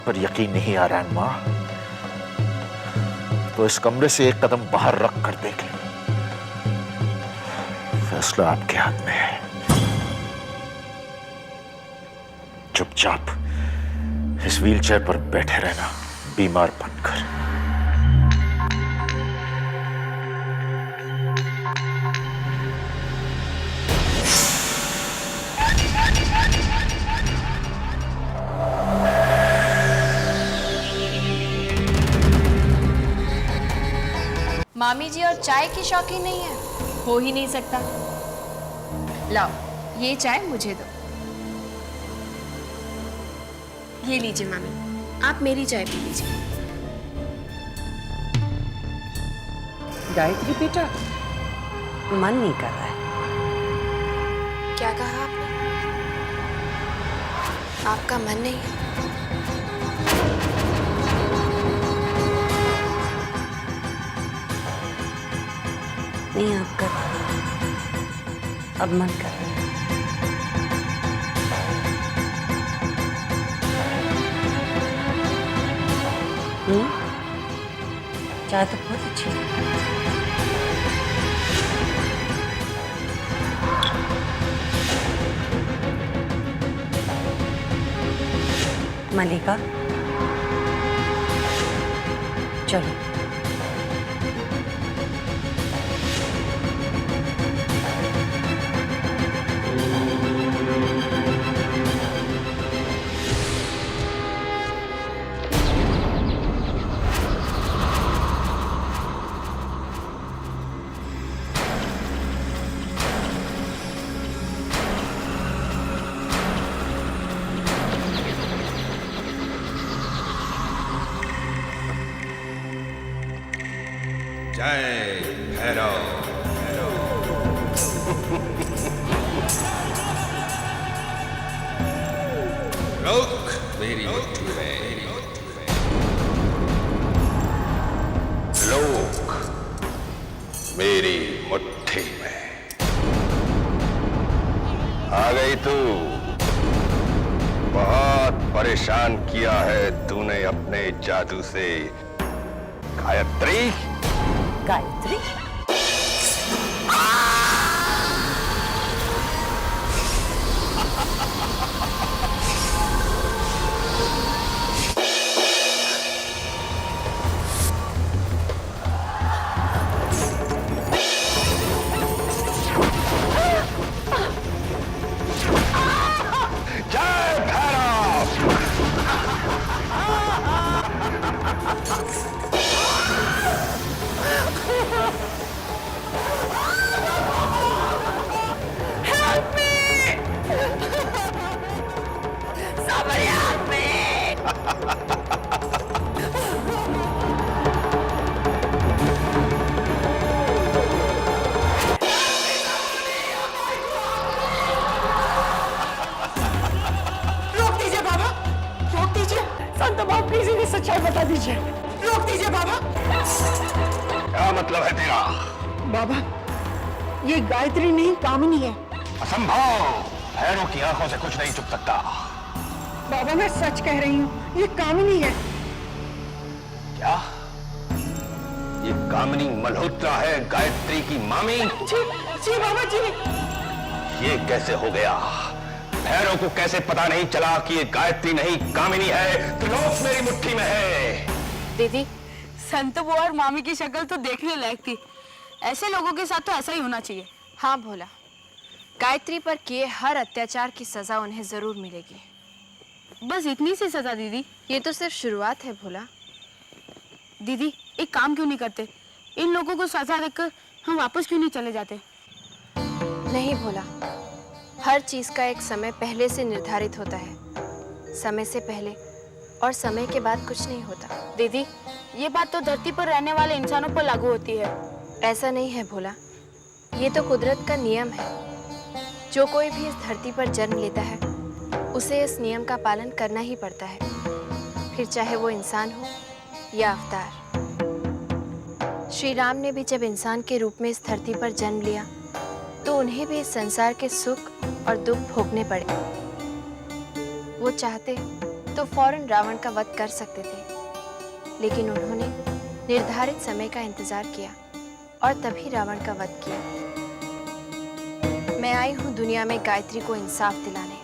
पर यकीन नहीं आ रहा है माँ, तो इस कमरे से एक कदम बाहर रख कर देख ले। फैसला आपके हाथ में है। चुपचाप इस व्हीलचेयर पर बैठे रहना, बीमार बनकर। मामी जी और चाय की शौकीन नहीं है? हो ही नहीं सकता। लाओ, ये चाय मुझे दो। ये लीजिए मामी, आप मेरी चाय पी लीजिए। गायत्री बेटा, मन नहीं कर रहा है। क्या कहा आपने? आपका मन नहीं है? नहीं, अब कर, अब मन कर रहा है। चाय तो बहुत अच्छी है। मल्लिका, चलो। जय भैरव। रोक मेरी मुट्ठी में। लोक मेरी मुट्ठी में। आ गई तू। बहुत परेशान किया है तूने अपने जादू से गायत्री। गायत्री? जय भैरव। रोक दीजिए बाबा, रोक दीजिए। संत बाबा प्लीज इन्हें सच्चाई बता दीजिए। रोक दीजिए बाबा। क्या मतलब है तेरा? बाबा, ये गायत्री नहीं, कामिनी है। असंभव। भैरव की आंखों से कुछ नहीं छुप सकता। बाबा, मैं सच कह रही हूँ, ये कामिनी है। क्या ये कामिनी मल्होत्रा है, गायत्री की मामी? जी जी बाबा जी। ये कैसे हो गया? भैरव को कैसे पता नहीं चला कि ये गायत्री नहीं कामिनी है? त्रिलोक मेरी मुट्ठी में है। दीदी, संत बुआ और मामी की शक्ल तो देखने लायक थी। ऐसे लोगों के साथ तो ऐसा ही होना चाहिए। हाँ भोला, गायत्री पर किए हर अत्याचार की सजा उन्हें जरूर मिलेगी। बस इतनी सी सजा दीदी? ये तो सिर्फ शुरुआत है भोला। दीदी, एक काम क्यों नहीं करते? इन लोगों को सजा देकर हम वापस क्यों नहीं चले जाते? नहीं भोला, हर चीज का एक समय पहले से निर्धारित होता है। समय से पहले और समय के बाद कुछ नहीं होता। दीदी, ये बात तो धरती पर रहने वाले इंसानों पर लागू होती है। ऐसा नहीं है भोला, ये तो कुदरत का नियम है। जो कोई भी इस धरती पर जन्म लेता है उसे इस नियम का पालन करना ही पड़ता है, फिर चाहे वो इंसान हो या अवतार। श्री राम ने भी जब इंसान के रूप में इस धरती पर जन्म लिया तो उन्हें भी इस संसार के सुख और दुख भोगने पड़े। वो चाहते तो फौरन रावण का वध कर सकते थे, लेकिन उन्होंने निर्धारित समय का इंतजार किया और तभी रावण का वध किया। मैं आई हूँ दुनिया में गायत्री को इंसाफ दिलाने।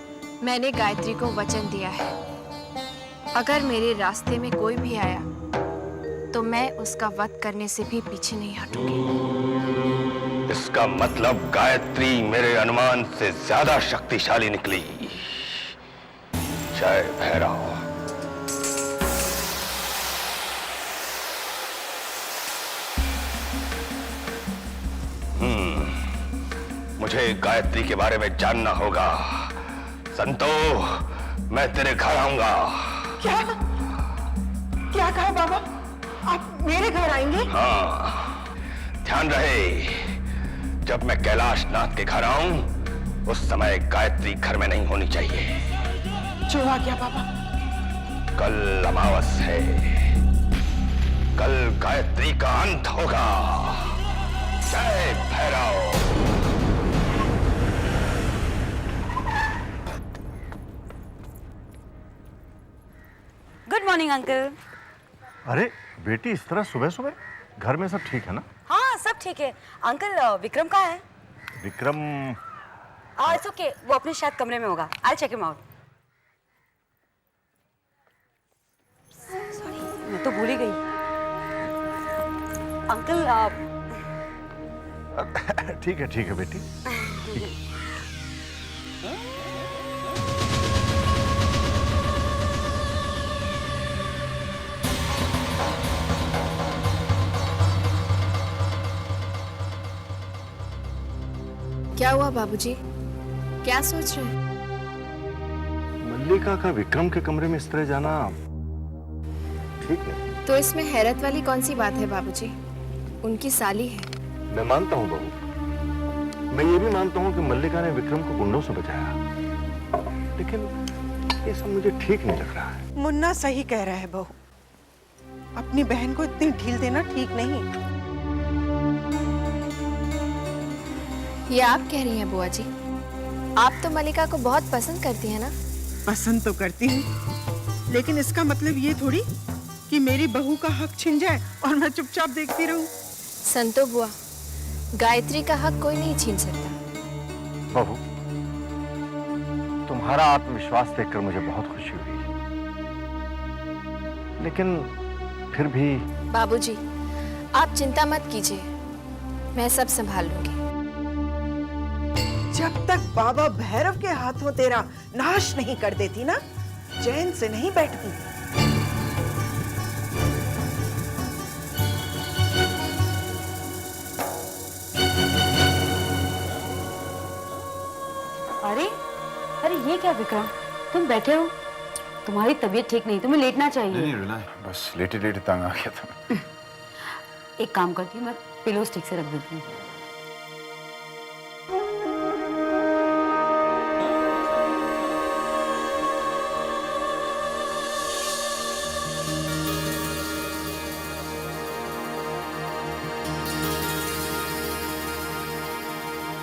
मैंने गायत्री को वचन दिया है, अगर मेरे रास्ते में कोई भी आया तो मैं उसका वध करने से भी पीछे नहीं हटूंगी। इसका मतलब गायत्री मेरे अनुमान से ज्यादा शक्तिशाली निकली। जय भैरव। मुझे गायत्री के बारे में जानना होगा। संतो, मैं तेरे घर आऊंगा। क्या क्या कहा बाबा? आप मेरे घर आएंगे? हाँ, ध्यान रहे, जब मैं कैलाश नाथ के घर आऊं उस समय गायत्री घर में नहीं होनी चाहिए। जो आ गया बाबा। कल अमावस है, कल गायत्री का अंत होगा। जय भैरव। Good morning uncle. अरे बेटी, इस तरह सुबह सुबह? घर में सब ठीक है ना? हाँ सब ठीक है। अंकल विक्रम कहाँ है? विक्रम? इट्स ओके, वो अपने शायद कमरे में होगा। I check him out. Sorry, मैं तो भूल ही गई। अंकल ठीक है बेटी। क्या हुआ बाबूजी? क्या सोच रहे हैं? मल्लिका का विक्रम के कमरे में इस तरह जाना ठीक है? तो इसमें हैरत वाली कौन सी बात है बाबूजी? उनकी साली है। मैं मानता हूँ बहू, मैं ये भी मानता हूँ कि मल्लिका ने विक्रम को गुंडों से बचाया, लेकिन ये सब मुझे ठीक नहीं लग रहा है। मुन्ना सही कह रहा है बहू, अपनी बहन को इतनी ढील देना ठीक नहीं। ये आप कह रही हैं बुआ जी? आप तो मल्लिका को बहुत पसंद करती हैं ना? पसंद तो करती हूँ, लेकिन इसका मतलब ये थोड़ी कि मेरी बहू का हक छिन जाए और मैं चुपचाप देखती रहूं। संतो बुआ, गायत्री का हक कोई नहीं छीन सकता। बहू, तुम्हारा आत्मविश्वास देखकर मुझे बहुत खुशी हुई, लेकिन फिर भी। बाबूजी, आप चिंता मत कीजिए, मैं सब संभाल लूंगी। जब तक बाबा भैरव के हाथों तेरा नाश नहीं कर देती ना, चैन से नहीं बैठती। अरे अरे ये क्या विक्रम, तुम बैठे हो? तुम्हारी तबीयत ठीक नहीं, तुम्हें लेटना चाहिए। नहीं रुला, बस लेटे लेटे तंग आ गया था। एक काम करती हूँ, मैं पिलोस ठीक से रख देती हूँ।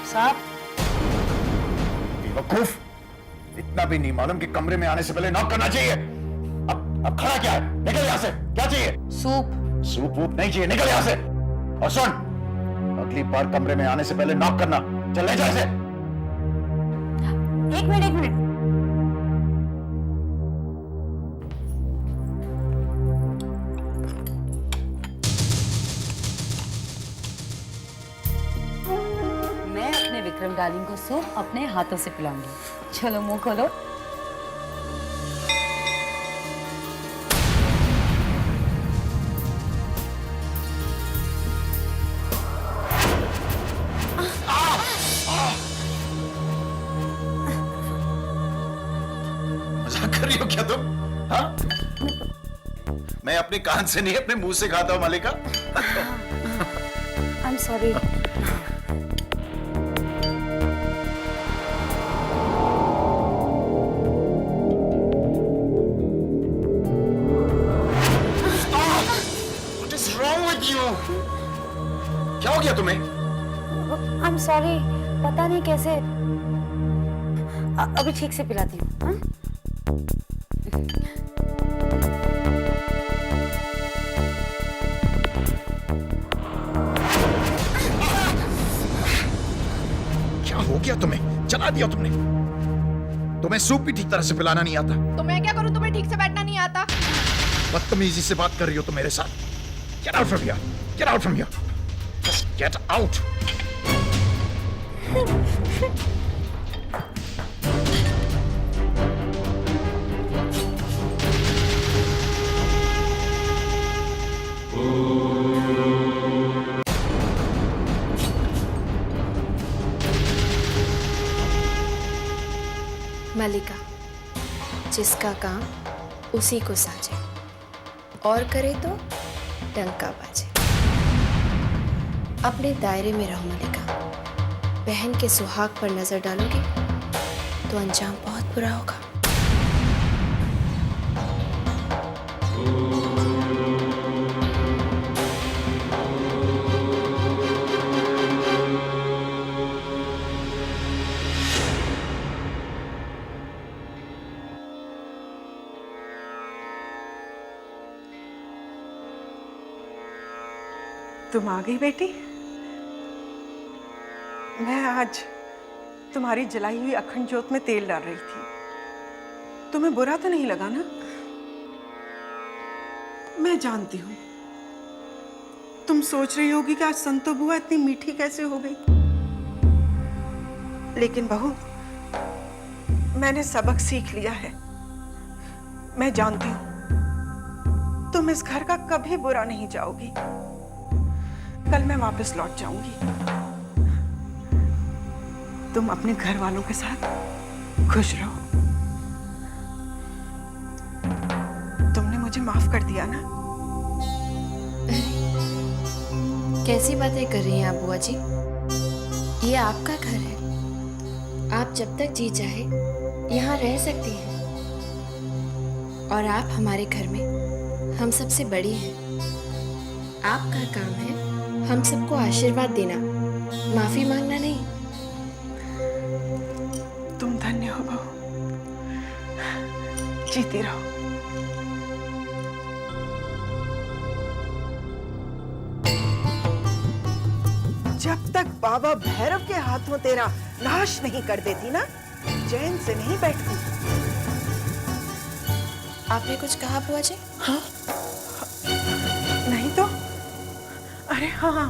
साहब, बेवकूफ, इतना भी नहीं मालूम कि कमरे में आने से पहले नॉक करना चाहिए? अब खड़ा क्या है? निकल यहाँ से। क्या चाहिए? सूप। सूप वूप नहीं चाहिए, निकल यहाँ से। और सुन, अगली बार कमरे में आने से पहले नॉक करना। चल ले जा इसे। एक मिनट। मैं अपने विक्रम डार्लिंग को सूप अपने हाथों से पिलाऊंगी। चलो मुंह खोलो। मजाक कर रही हो क्या तुम? हाँ? मैं अपने कान से नहीं, अपने मुंह से खाता हूं Mallika. I am sorry. What is wrong with you? क्या हो गया तुम्हें? आई एम सॉरी, पता नहीं कैसे। अभी ठीक से पिलाती हूँ। किया तुम्हें, जला दिया तुमने। तुम्हें सूप भी ठीक तरह से पिलाना नहीं आता। तो मैं क्या करूं, तुम्हें ठीक से बैठना नहीं आता? बदतमीजी से बात कर रही हो तुम मेरे साथ। Get out from here. Get out from here. Just get out. मल्लिका, जिसका काम उसी को साजे, और करे तो डंका बाजे। अपने दायरे में रहो मल्लिका। बहन के सुहाग पर नजर डालोगे तो अंजाम बहुत बुरा होगा। तुम आ गई बेटी। मैं आज तुम्हारी जलाई हुई अखंड ज्योत में तेल डाल रही थी। तुम्हें बुरा तो नहीं लगा ना? मैं जानती हूँ तुम सोच रही होगी कि आज संतो बुआ इतनी मीठी कैसे हो गई। लेकिन बहू, मैंने सबक सीख लिया है। मैं जानती हूँ तुम इस घर का कभी बुरा नहीं चाहोगी। कल मैं वापस लौट जाऊंगी। तुम अपने घर वालों के साथ खुश रहो। तुमने मुझे माफ कर दिया ना? कैसी बातें कर रही हैं आप बुआ जी? ये आपका घर है। आप जब तक जी चाहे यहाँ रह सकती हैं। और आप हमारे घर में हम सबसे बड़ी हैं। आपका काम है हम सबको आशीर्वाद देना, माफी मांगना नहीं। तुम धन्य हो बहू। जीती रहो। जब तक बाबा भैरव के हाथों तेरा नाश नहीं कर देती ना, चैन से नहीं बैठती। आपने कुछ कहा बुआ जी? हाँ? नहीं तो। अरे हाँ,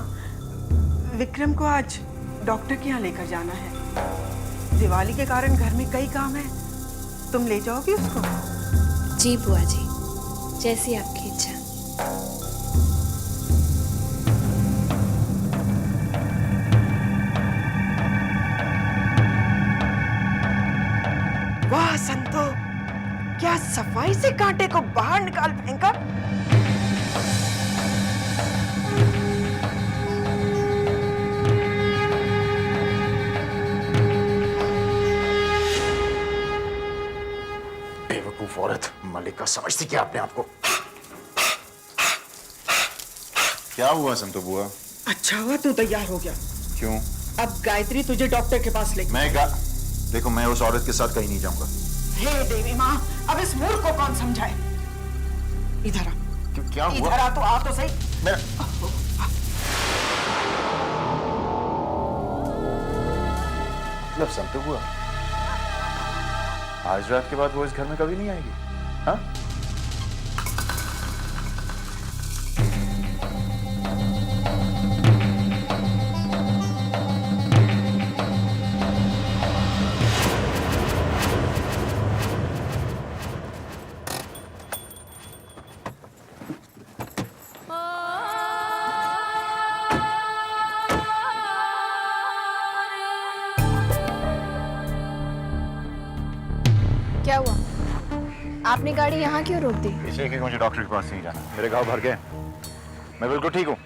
विक्रम को आज डॉक्टर के यहाँ लेकर जाना है। दिवाली के कारण घर में कई काम है। तुम ले जाओगी उसको? जी बुआ जी, जैसी आपकी इच्छा। वाह संतो, क्या सफाई से कांटे को बाहर निकाल फेंका। बेवकूफ औरत। मल्लिका, समझती क्या अपने आप को? क्या हुआ संतो बुआ? अच्छा हुआ तू तैयार हो गया। क्यों? अब गायत्री तुझे डॉक्टर के पास ले। देखो, मैं उस औरत के साथ कहीं नहीं जाऊंगा। हे देवी माँ, अब इस मूर्ख को कौन समझाए? इधर आ। क्या हुआ? इधर आ तो आ तो सही। मतलब संतो बुआ, आज रात के बाद वो इस घर में कभी नहीं आएगी? हाँ? क्या हुआ? आपने गाड़ी यहाँ क्यों रोक दी? इसलिए कि मुझे डॉक्टर के पास नहीं जाना। मेरे घाव भर गए। मैं बिल्कुल ठीक हूँ।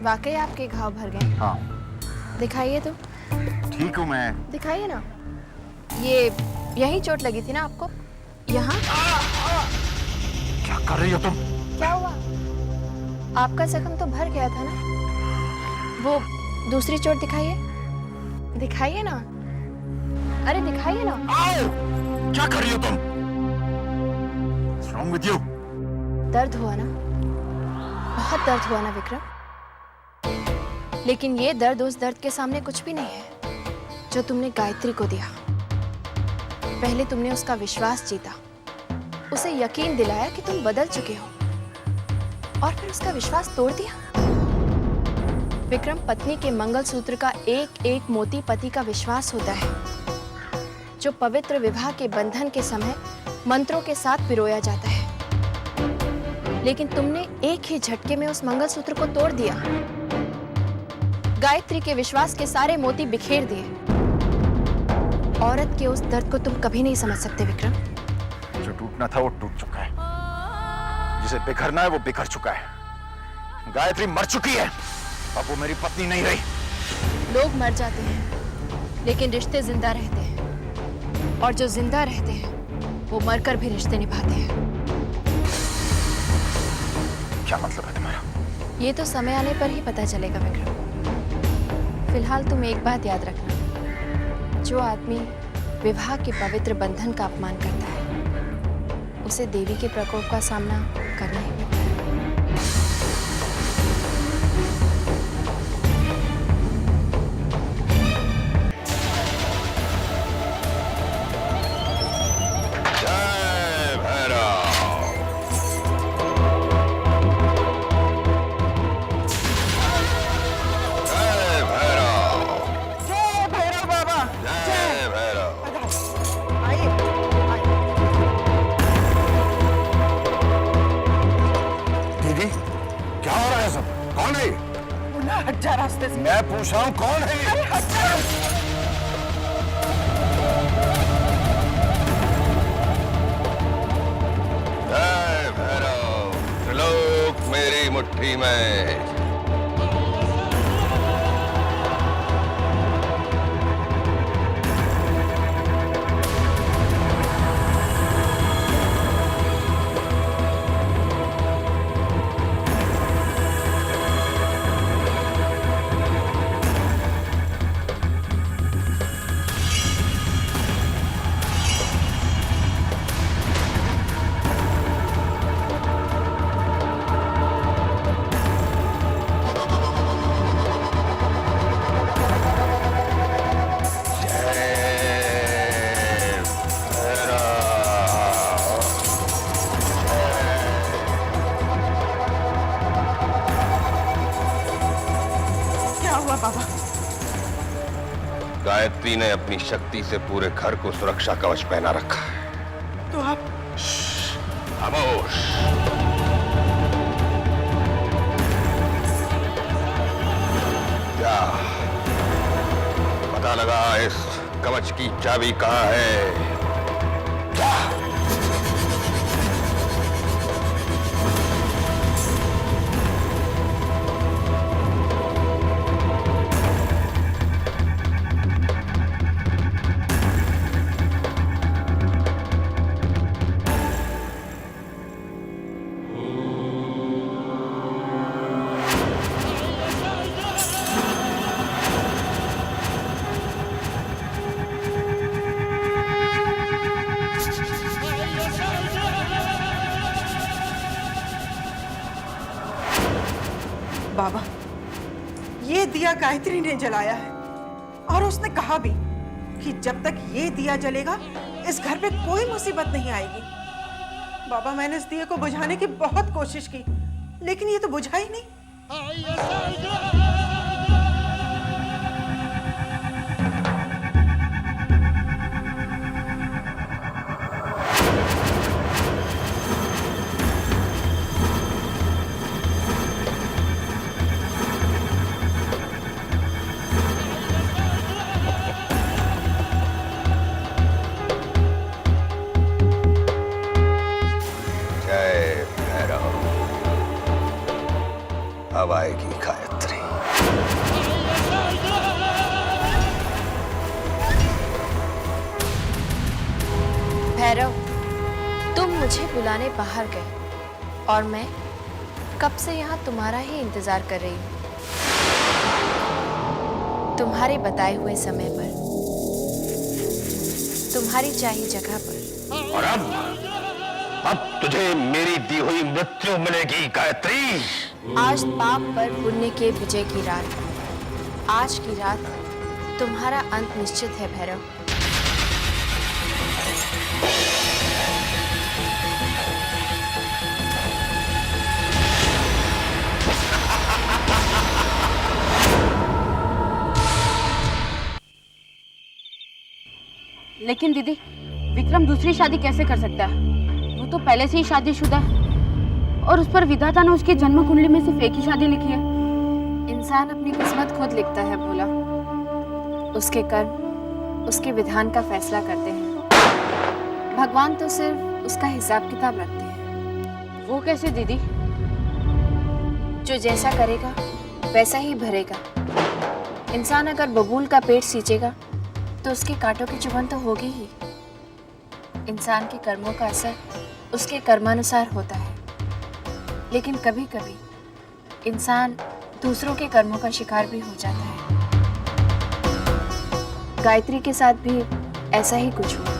वाकई आपके घाव भर गए? हाँ। दिखाइए तो। ठीक हूँ मैं। दिखाइए ना। ये यही चोट लगी थी ना आपको? यहाँ? क्या कर रही हो तुम? क्या हुआ? आपका जख्म तो भर गया था ना? वो दूसरी चोट दिखाइए। दिखाइए ना। अरे दिखाइए ना। क्या कर रही हो तुम? What's wrong with you? दर्द हुआ ना? बहुत दर्द हुआ ना विक्रम? लेकिन ये दर्द उस दर्द के सामने कुछ भी नहीं है जो तुमने गायत्री को दिया। पहले तुमने उसका विश्वास जीता, उसे यकीन दिलाया कि तुम बदल चुके हो, और फिर उसका विश्वास तोड़ दिया। विक्रम, पत्नी के मंगलसूत्र का एक एक मोती पति का विश्वास होता है, जो पवित्र विवाह के बंधन के समय मंत्रों के साथ पिरोया जाता है। लेकिन तुमने एक ही झटके में उस मंगलसूत्र को तोड़ दिया, गायत्री के विश्वास के सारे मोती बिखेर दिए। औरत के उस दर्द को तुम कभी नहीं समझ सकते विक्रम। जो टूटना था वो टूट चुका है, जिसे बिखरना है वो बिखर चुका है। गायत्री मर चुकी है, अब वो मेरी पत्नी नहीं रही। लोग मर जाते हैं लेकिन रिश्ते जिंदा रहते हैं, और जो जिंदा रहते हैं वो मरकर भी रिश्ते निभाते हैं। क्या मतलब है तुम्हारा? ये तो समय आने पर ही पता चलेगा विक्रम। फिलहाल तुम एक बात याद रखना, जो आदमी विवाह के पवित्र बंधन का अपमान करता है उसे देवी के प्रकोप का सामना करना ही पड़ता है। जय भैरव। जय भैरव। जय भैरव बाबा। जय भैरव। आइए, आइए। दीदी, क्या हो रहा है सब? कौन है ये? मुन्ना, हट जा रास्ते से। मैं पूछ रहा हूँ कौन है ये? अरे हट जा। जय भैरव। त्रिलोक मेरी मुट्ठी में। क्या हुआ बाबा? गायत्री ने अपनी शक्ति से पूरे घर को सुरक्षा कवच पहना रखा है। तो आप खामोश। क्या पता लगा इस कवच की चाबी कहाँ है? क्या? बाबा, ये दिया गायत्री ने जलाया है, और उसने कहा भी कि जब तक ये दिया जलेगा इस घर पे कोई मुसीबत नहीं आएगी। बाबा, मैंने इस दिए को बुझाने की बहुत कोशिश की, लेकिन ये तो बुझा ही नहीं। जय भैरव। अब आएगी गायत्री। भैरव, तुम मुझे बुलाने बाहर गए और मैं कब से यहाँ तुम्हारा ही इंतजार कर रही हूँ। तुम्हारे बताए हुए समय पर, तुम्हारी चाहिए जगह पर। और अब तुझे मेरी दी हुई मृत्यु मिलेगी गायत्री। आज पाप पर पुण्य के विजय की रात आज की रात तुम्हारा अंत निश्चित है भैरव। लेकिन दीदी, विक्रम दूसरी शादी कैसे कर सकता है? वो तो पहले से ही शादीशुदा है और उस पर विधाता ने उसकी जन्म कुंडली में सिर्फ एक ही शादी लिखी है। इंसान अपनी किस्मत खुद लिखता है भोला। उसके कर्म उसके विधान का फैसला करते हैं। भगवान तो सिर्फ उसका हिसाब किताब रखते हैं। वो कैसे दीदी? जो जैसा करेगा वैसा ही भरेगा। इंसान अगर बबूल का पेट सींचेगा तो उसके कांटों की चुभन तो होगी ही। इंसान के कर्मों का असर उसके कर्मानुसार होता है, लेकिन कभी कभी इंसान दूसरों के कर्मों का शिकार भी हो जाता है। गायत्री के साथ भी ऐसा ही कुछ हुआ।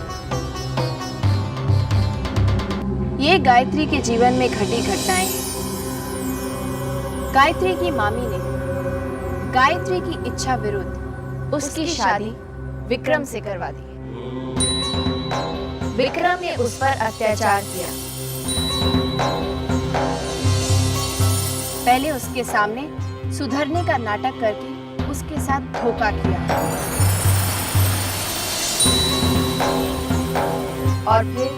ये गायत्री के जीवन में घटी घटनाएं हैं। गायत्री की मामी ने गायत्री की इच्छा विरुद्ध उसकी शादी विक्रम से करवा दी। विक्रम ने उस पर अत्याचार किया। पहले उसके सामने सुधरने का नाटक करके उसके साथ धोखा किया और फिर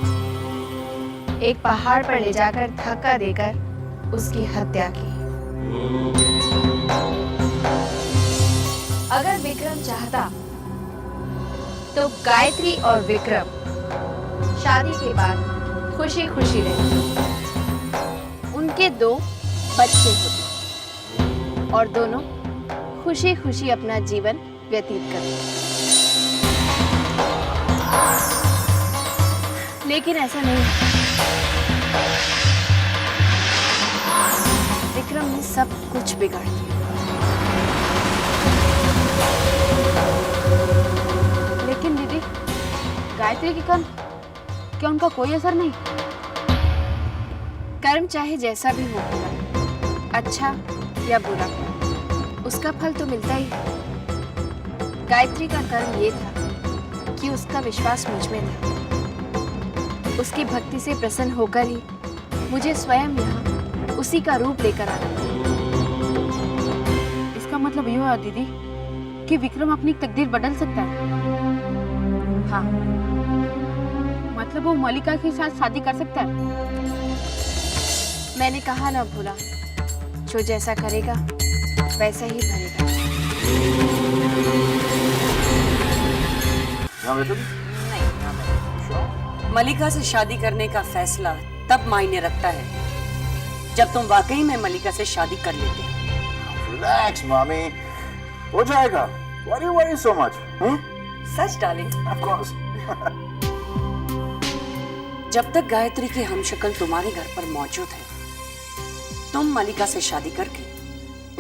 एक पहाड़ पर ले जाकर धक्का देकर उसकी हत्या की। अगर विक्रम चाहता तो गायत्री और विक्रम शादी के बाद खुशी खुशी रहते। उनके 2 बच्चे होते और दोनों खुशी खुशी अपना जीवन व्यतीत करते। लेकिन ऐसा नहीं। विक्रम ने सब कुछ बिगाड़ दिया। लेकिन दीदी, गायत्री के कर्म, क्या उनका कोई असर नहीं? कर्म चाहे जैसा भी हो, अच्छा या बुरा, उसका फल तो मिलता ही है। गायत्री का कर्म ये था कि उसका विश्वास मुझ में था। उसकी भक्ति से प्रसन्न होकर ही मुझे स्वयं यहाँ उसी का रूप लेकर आना। इसका मतलब ये हुआ दीदी कि विक्रम अपनी तकदीर बदल सकता है। हाँ, मतलब वो मल्लिका के साथ शादी कर सकता है। मैंने कहा ना भोला, जो जैसा करेगा वैसा ही भरेगा। मल्लिका से शादी करने का फैसला तब मायने रखता है जब तुम वाकई में मल्लिका से शादी कर लेते हो। रिलैक्स मामी, हो जाएगा। Worry so much. Such darling? Of course. जब तक गायत्री की हमशक्ल तुम्हारे घर पर मौजूद है, तुम मल्लिका से शादी करके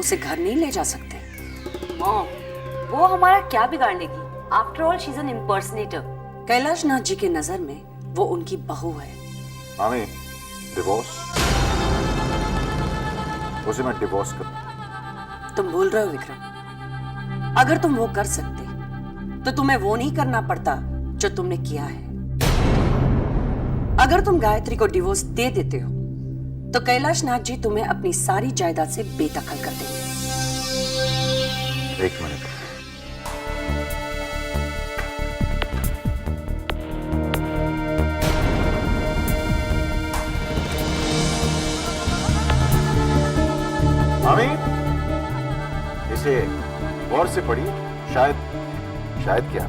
उसे घर नहीं ले जा सकते। मॉम, वो हमारा क्या बिगाड़ लेगी? After all she is an impersonator. Kailash Nath ji की नजर में वो उनकी बहू है। मामी, डिवोर्स, उसे मैं डिवोर्स करूं। तुम भूल रहे हो विक्रम, अगर तुम वो कर सकते तो तुम्हें वो नहीं करना पड़ता जो तुमने किया है। अगर तुम गायत्री को डिवोर्स दे देते हो तो कैलाश नाथ जी तुम्हें अपनी सारी जायदाद से बेदखल कर देंगे। एक मिनट। मामी, इसे गौर से पढ़ी। शायद क्या,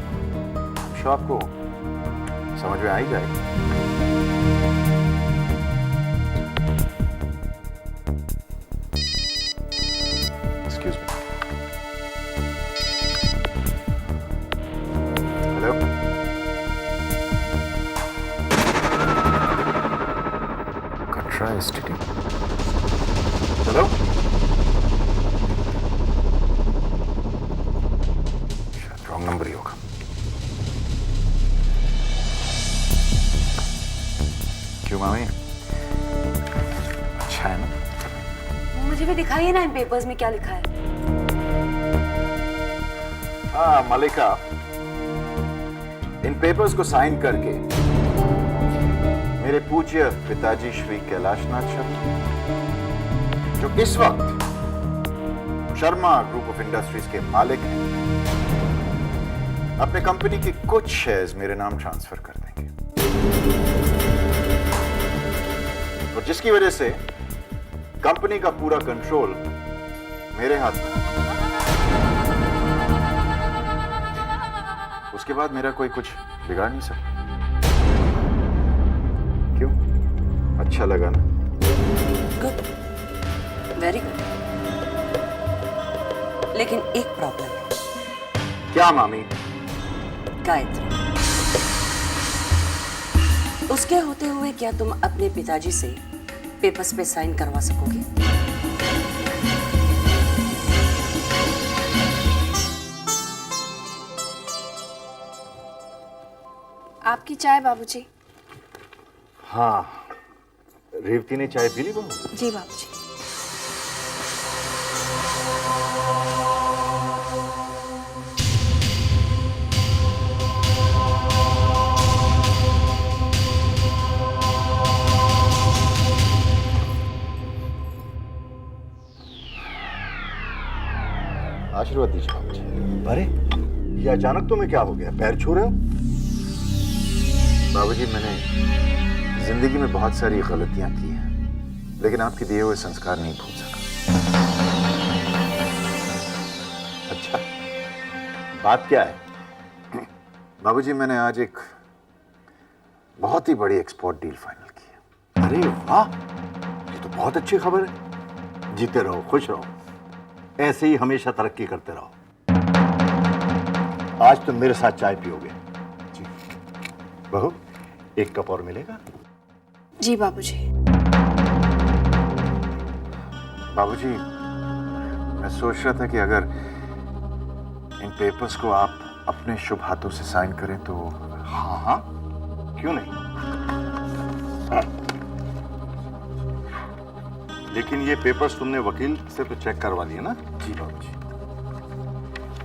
शो आपको समझ में आ ही जाएगा। Excuse me. Hello? Katra Institute. Hello? शायद रॉन्ग नंबर ही होगा। क्यों मामी, अच्छा है ना? मुझे भी दिखाइए ना इन पेपर्स में क्या लिखा है। हाँ मलिका, इन पेपर्स को साइन करके मेरे पूज्य पिताजी श्री कैलाशनाथ शर्मा, जो इस वक्त शर्मा ग्रुप ऑफ इंडस्ट्रीज के मालिक हैं, अपने कंपनी के कुछ शेयर्स मेरे नाम ट्रांसफर कर देंगे, और जिसकी वजह से कंपनी का पूरा कंट्रोल मेरे हाथ में। उसके बाद मेरा कोई कुछ बिगाड़ नहीं सकता। क्यों? अच्छा लगा ना? Good, very good. लेकिन एक प्रॉब्लम है। क्या मामी? गायत्री, उसके होते हुए क्या तुम अपने पिताजी से पेपर्स पे साइन करवा सकोगे? आपकी चाय बाबूजी। हाँ, रेवती ने चाय पी ली बहू? जी बाबूजी। आशीर्वाद दीजिए बाबूजी। अरे ये अचानक तुम्हें क्या हो गया? पैर छू रहे हो? बाबूजी, मैंने जिंदगी में बहुत सारी गलतियां की हैं, लेकिन आपके दिए हुए संस्कार नहीं भूल सका। अच्छा, बात क्या है? बाबूजी, मैंने आज एक बहुत ही बड़ी एक्सपोर्ट डील फाइनल की है। अरे वाह, ये तो बहुत अच्छी खबर है। जीते रहो, खुश रहो, ऐसे ही हमेशा तरक्की करते रहो। आज तुम मेरे साथ चाय पियोगे। जी बहू, एक कप और मिलेगा? जी बाबूजी। बाबूजी, मैं सोच रहा था कि अगर इन पेपर्स को आप अपने शुभ हाथों से साइन करें तो। हाँ हाँ, क्यों नहीं? हाँ। लेकिन ये पेपर्स तुमने वकील से तो चेक करवा लिए ना? जी बाबूजी।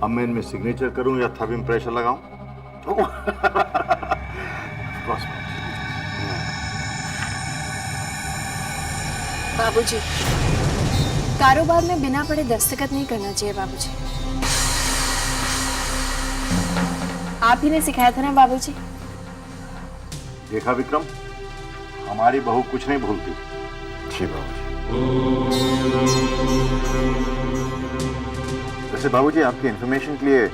अब मैं इनमें सिग्नेचर करूं या थंब इम्प्रेशन लगाऊं? बाबूजी, कारोबार में बिना पढ़े दस्तखत नहीं करना चाहिए बाबूजी। आप ही ने सिखाया था ना बाबूजी। देखा विक्रम, हमारी बहू कुछ नहीं भूलती। जी बाबूजी। वैसे बाबूजी, आपकी इंफॉर्मेशन के लिए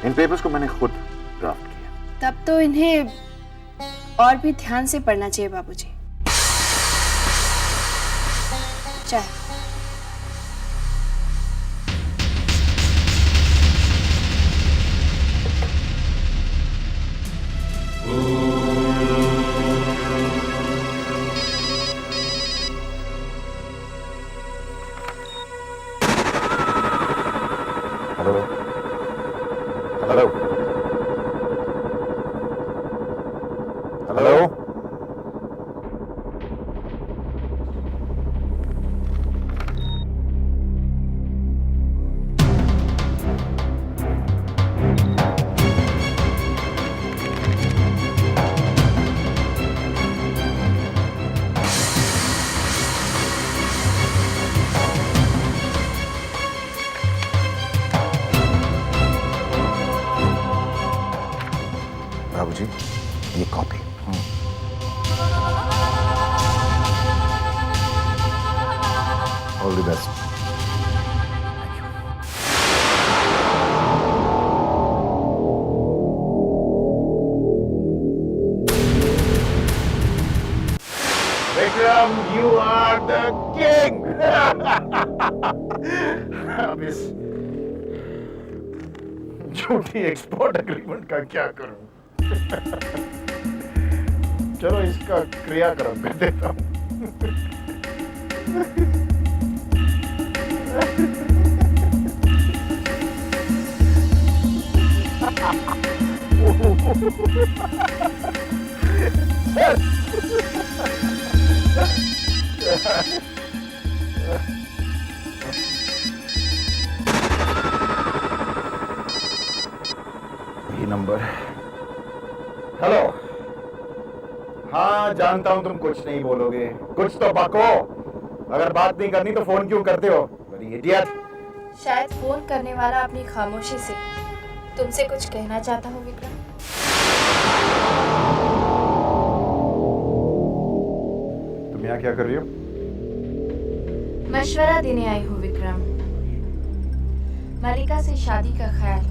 इन पेपर्स को मैंने खुद ड्राफ्ट किया। तब तो इन्हें और भी ध्यान से पढ़ना चाहिए बाबूजी। चाय। Hello hello hello. बाबूजी, ये copy. All the best. Vikram, you are the king. अब इस झूठी एक्सपोर्ट एग्रीमेंट का क्या करूं? चलो इसका क्रियाक्रम कर देता हूं। नंबर। हेलो। हाँ जानता हूं तुम कुछ नहीं बोलोगे, कुछ तो बको। अगर बात नहीं करनी तो फोन क्यों करते हो? इडियट। शायद फोन करने वाला अपनी खामोशी से तुमसे कुछ कहना चाहता हूँ विक्रम। तुम यहाँ क्या कर रही हो? मशवरा देने आई हूँ विक्रम। मलिका से शादी का ख्याल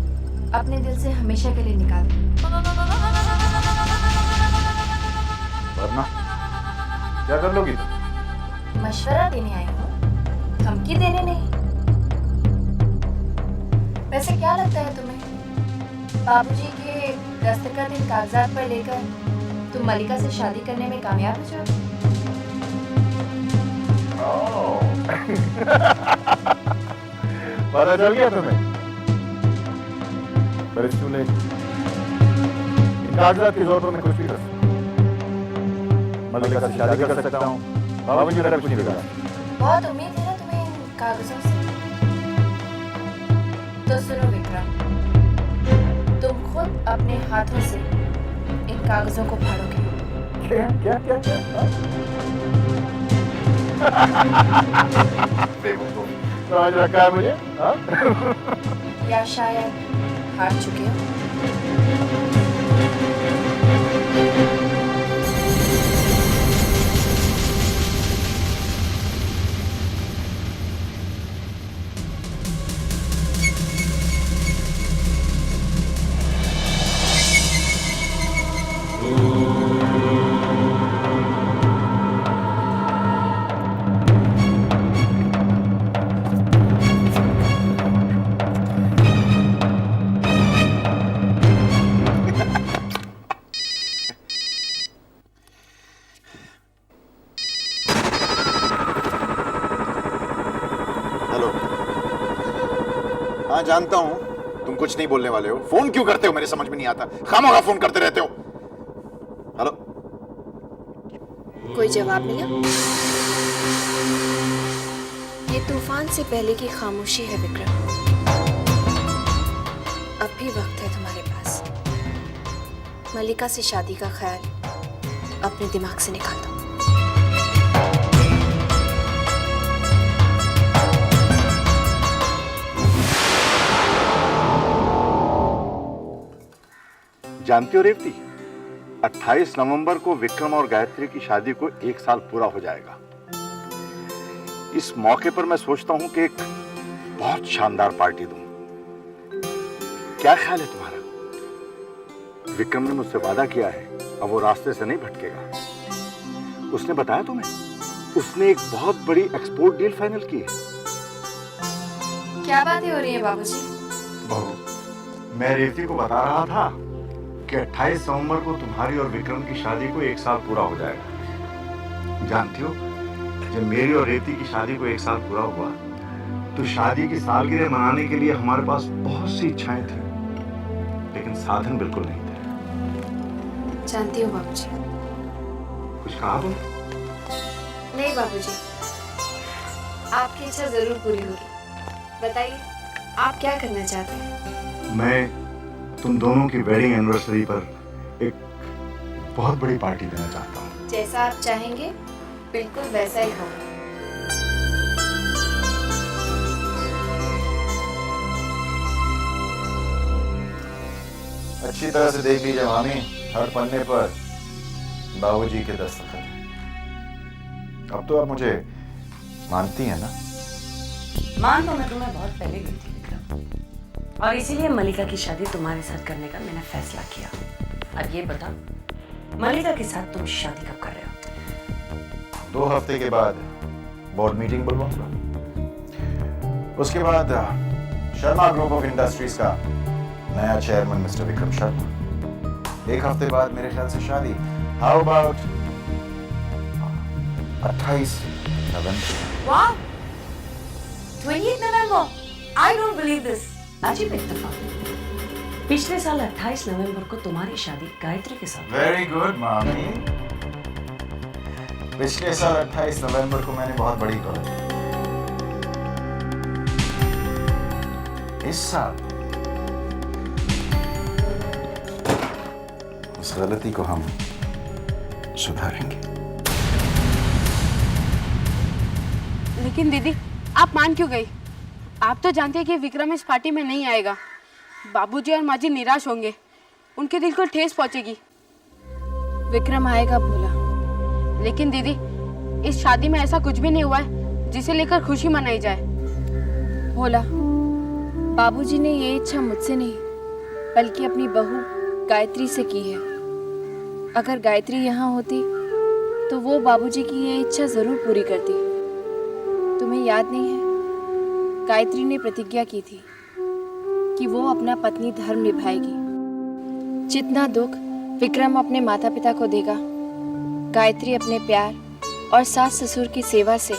अपने दिल से हमेशा के लिए निकाल दो। वरना क्या कर लोगी तुम? मशवरा देने आई हूँ, धमकी देने नहीं। वैसे क्या लगता है तुम्हें, बाबूजी के दस्तखत इन कागजात पर लेकर तुम मलिका से शादी करने में कामयाब हो जाओगे? पता चल गया तुम्हें? पर it's too late. इन कागजात की जोर में कुछ भी कर सकता हूँ। मलिका से शादी कर सकता हूँ। बाबूजी मेरा कुछ नहीं बिगाड़ा। बहुत उम्मीद है ना तुम्हें इन कागजों से। तो सुनो विक्रम, तुम खुद अपने हाथों से इन कागजों को फाड़ोगे। क्या क्या क्या क्या? बेवकूफ समझ रखा है मुझे? या शायद हार चुके हो। हाँ जानता हूं तुम कुछ नहीं बोलने वाले हो। फोन क्यों करते हो मेरे समझ में नहीं आता। खामोखा फोन करते रहते हो। हेलो। कोई जवाब मिला? ये तूफान से पहले की खामोशी है विक्रम। अब भी वक्त है तुम्हारे पास। मलिका से शादी का ख्याल अपने दिमाग से निकाल दो। जानती हो रेवती, 28 नवंबर को विक्रम और गायत्री की शादी को 1 साल पूरा हो जाएगा। इस मौके पर मैं सोचता हूं कि एक बहुत शानदार पार्टी दूं। क्या ख्याल है तुम्हारा? विक्रम ने मुझसे वादा किया है, अब वो रास्ते से नहीं भटकेगा। उसने बताया तुम्हें, उसने एक बहुत बड़ी एक्सपोर्ट डील फाइनल की है। क्या बातें हो रही है बाबूजी? बहू, मैं रेवती को बता रहा था कि 28 नवंबर को तुम्हारी और विक्रम की शादी को 1 साल पूरा हो जाएगा। जानती हो, जब मेरी और रेवती की शादी को 1 साल पूरा हुआ तो शादी की सालगिरह मनाने के लिए हमारे पास बहुत सी इच्छाएं थी, लेकिन साधन बिल्कुल नहीं थे। जानती हो बाबूजी। कुछ कहा तुम? नहीं बाबूजी, आपकी इच्छा जरूर पूरी होगी। बताइए, आप क्या करना चाहते हैं? मैं तुम दोनों की वेडिंग एनिवर्सरी पर एक बहुत बड़ी पार्टी देना चाहता हूँ। जैसा आप चाहेंगे बिल्कुल वैसा ही होगा। अच्छी तरह से देख लीजिए मामी, हर पन्ने पर बाबूजी के दस्तखत हैं। अब तो आप मुझे मानती हैं ना? मान तो मैं तुम्हें बहुत पहले गई थी विक्रम, और इसीलिए मलिका की शादी तुम्हारे साथ करने का मैंने फैसला किया। अब ये बता, मलिका के साथ तुम शादी कब कर रहे हो? 2 हफ्ते के बाद बोर्ड मीटिंग बुलवाऊंगा। उसके बाद शर्मा ग्रुप ऑफ इंडस्ट्रीज का नया चेयरमैन मिस्टर विक्रम शर्मा। 1 हफ्ते बाद मेरे ख्याल से शादी। How about 28 November? वाह, 28 November! I don't believe this. अजीब इत्तेफाक। पिछले साल 28 नवंबर को तुम्हारी शादी गायत्री के साथ। वेरी गुड मामी। पिछले साल 28 नवंबर को मैंने बहुत बड़ी कॉल की। इस साल इस गलती को हम सुधारेंगे। लेकिन दीदी, आप मान क्यों गई? आप तो जानते हैं कि विक्रम इस पार्टी में नहीं आएगा। बाबूजी और माँ जी निराश होंगे, उनके दिल को ठेस पहुंचेगी। विक्रम आएगा भोला। लेकिन दीदी, इस शादी में ऐसा कुछ भी नहीं हुआ है जिसे लेकर खुशी मनाई जाए। भोला, बाबूजी ने ये इच्छा मुझसे नहीं बल्कि अपनी बहू गायत्री से की है। अगर गायत्री यहाँ होती तो वो बाबूजी की ये इच्छा जरूर पूरी करती। तुम्हें याद नहीं है, गायत्री ने प्रतिज्ञा की थी कि वो अपना पत्नी धर्म निभाएगी। जितना दुख विक्रम अपने माता पिता को देगा, गायत्री अपने प्यार और सास ससुर की सेवा से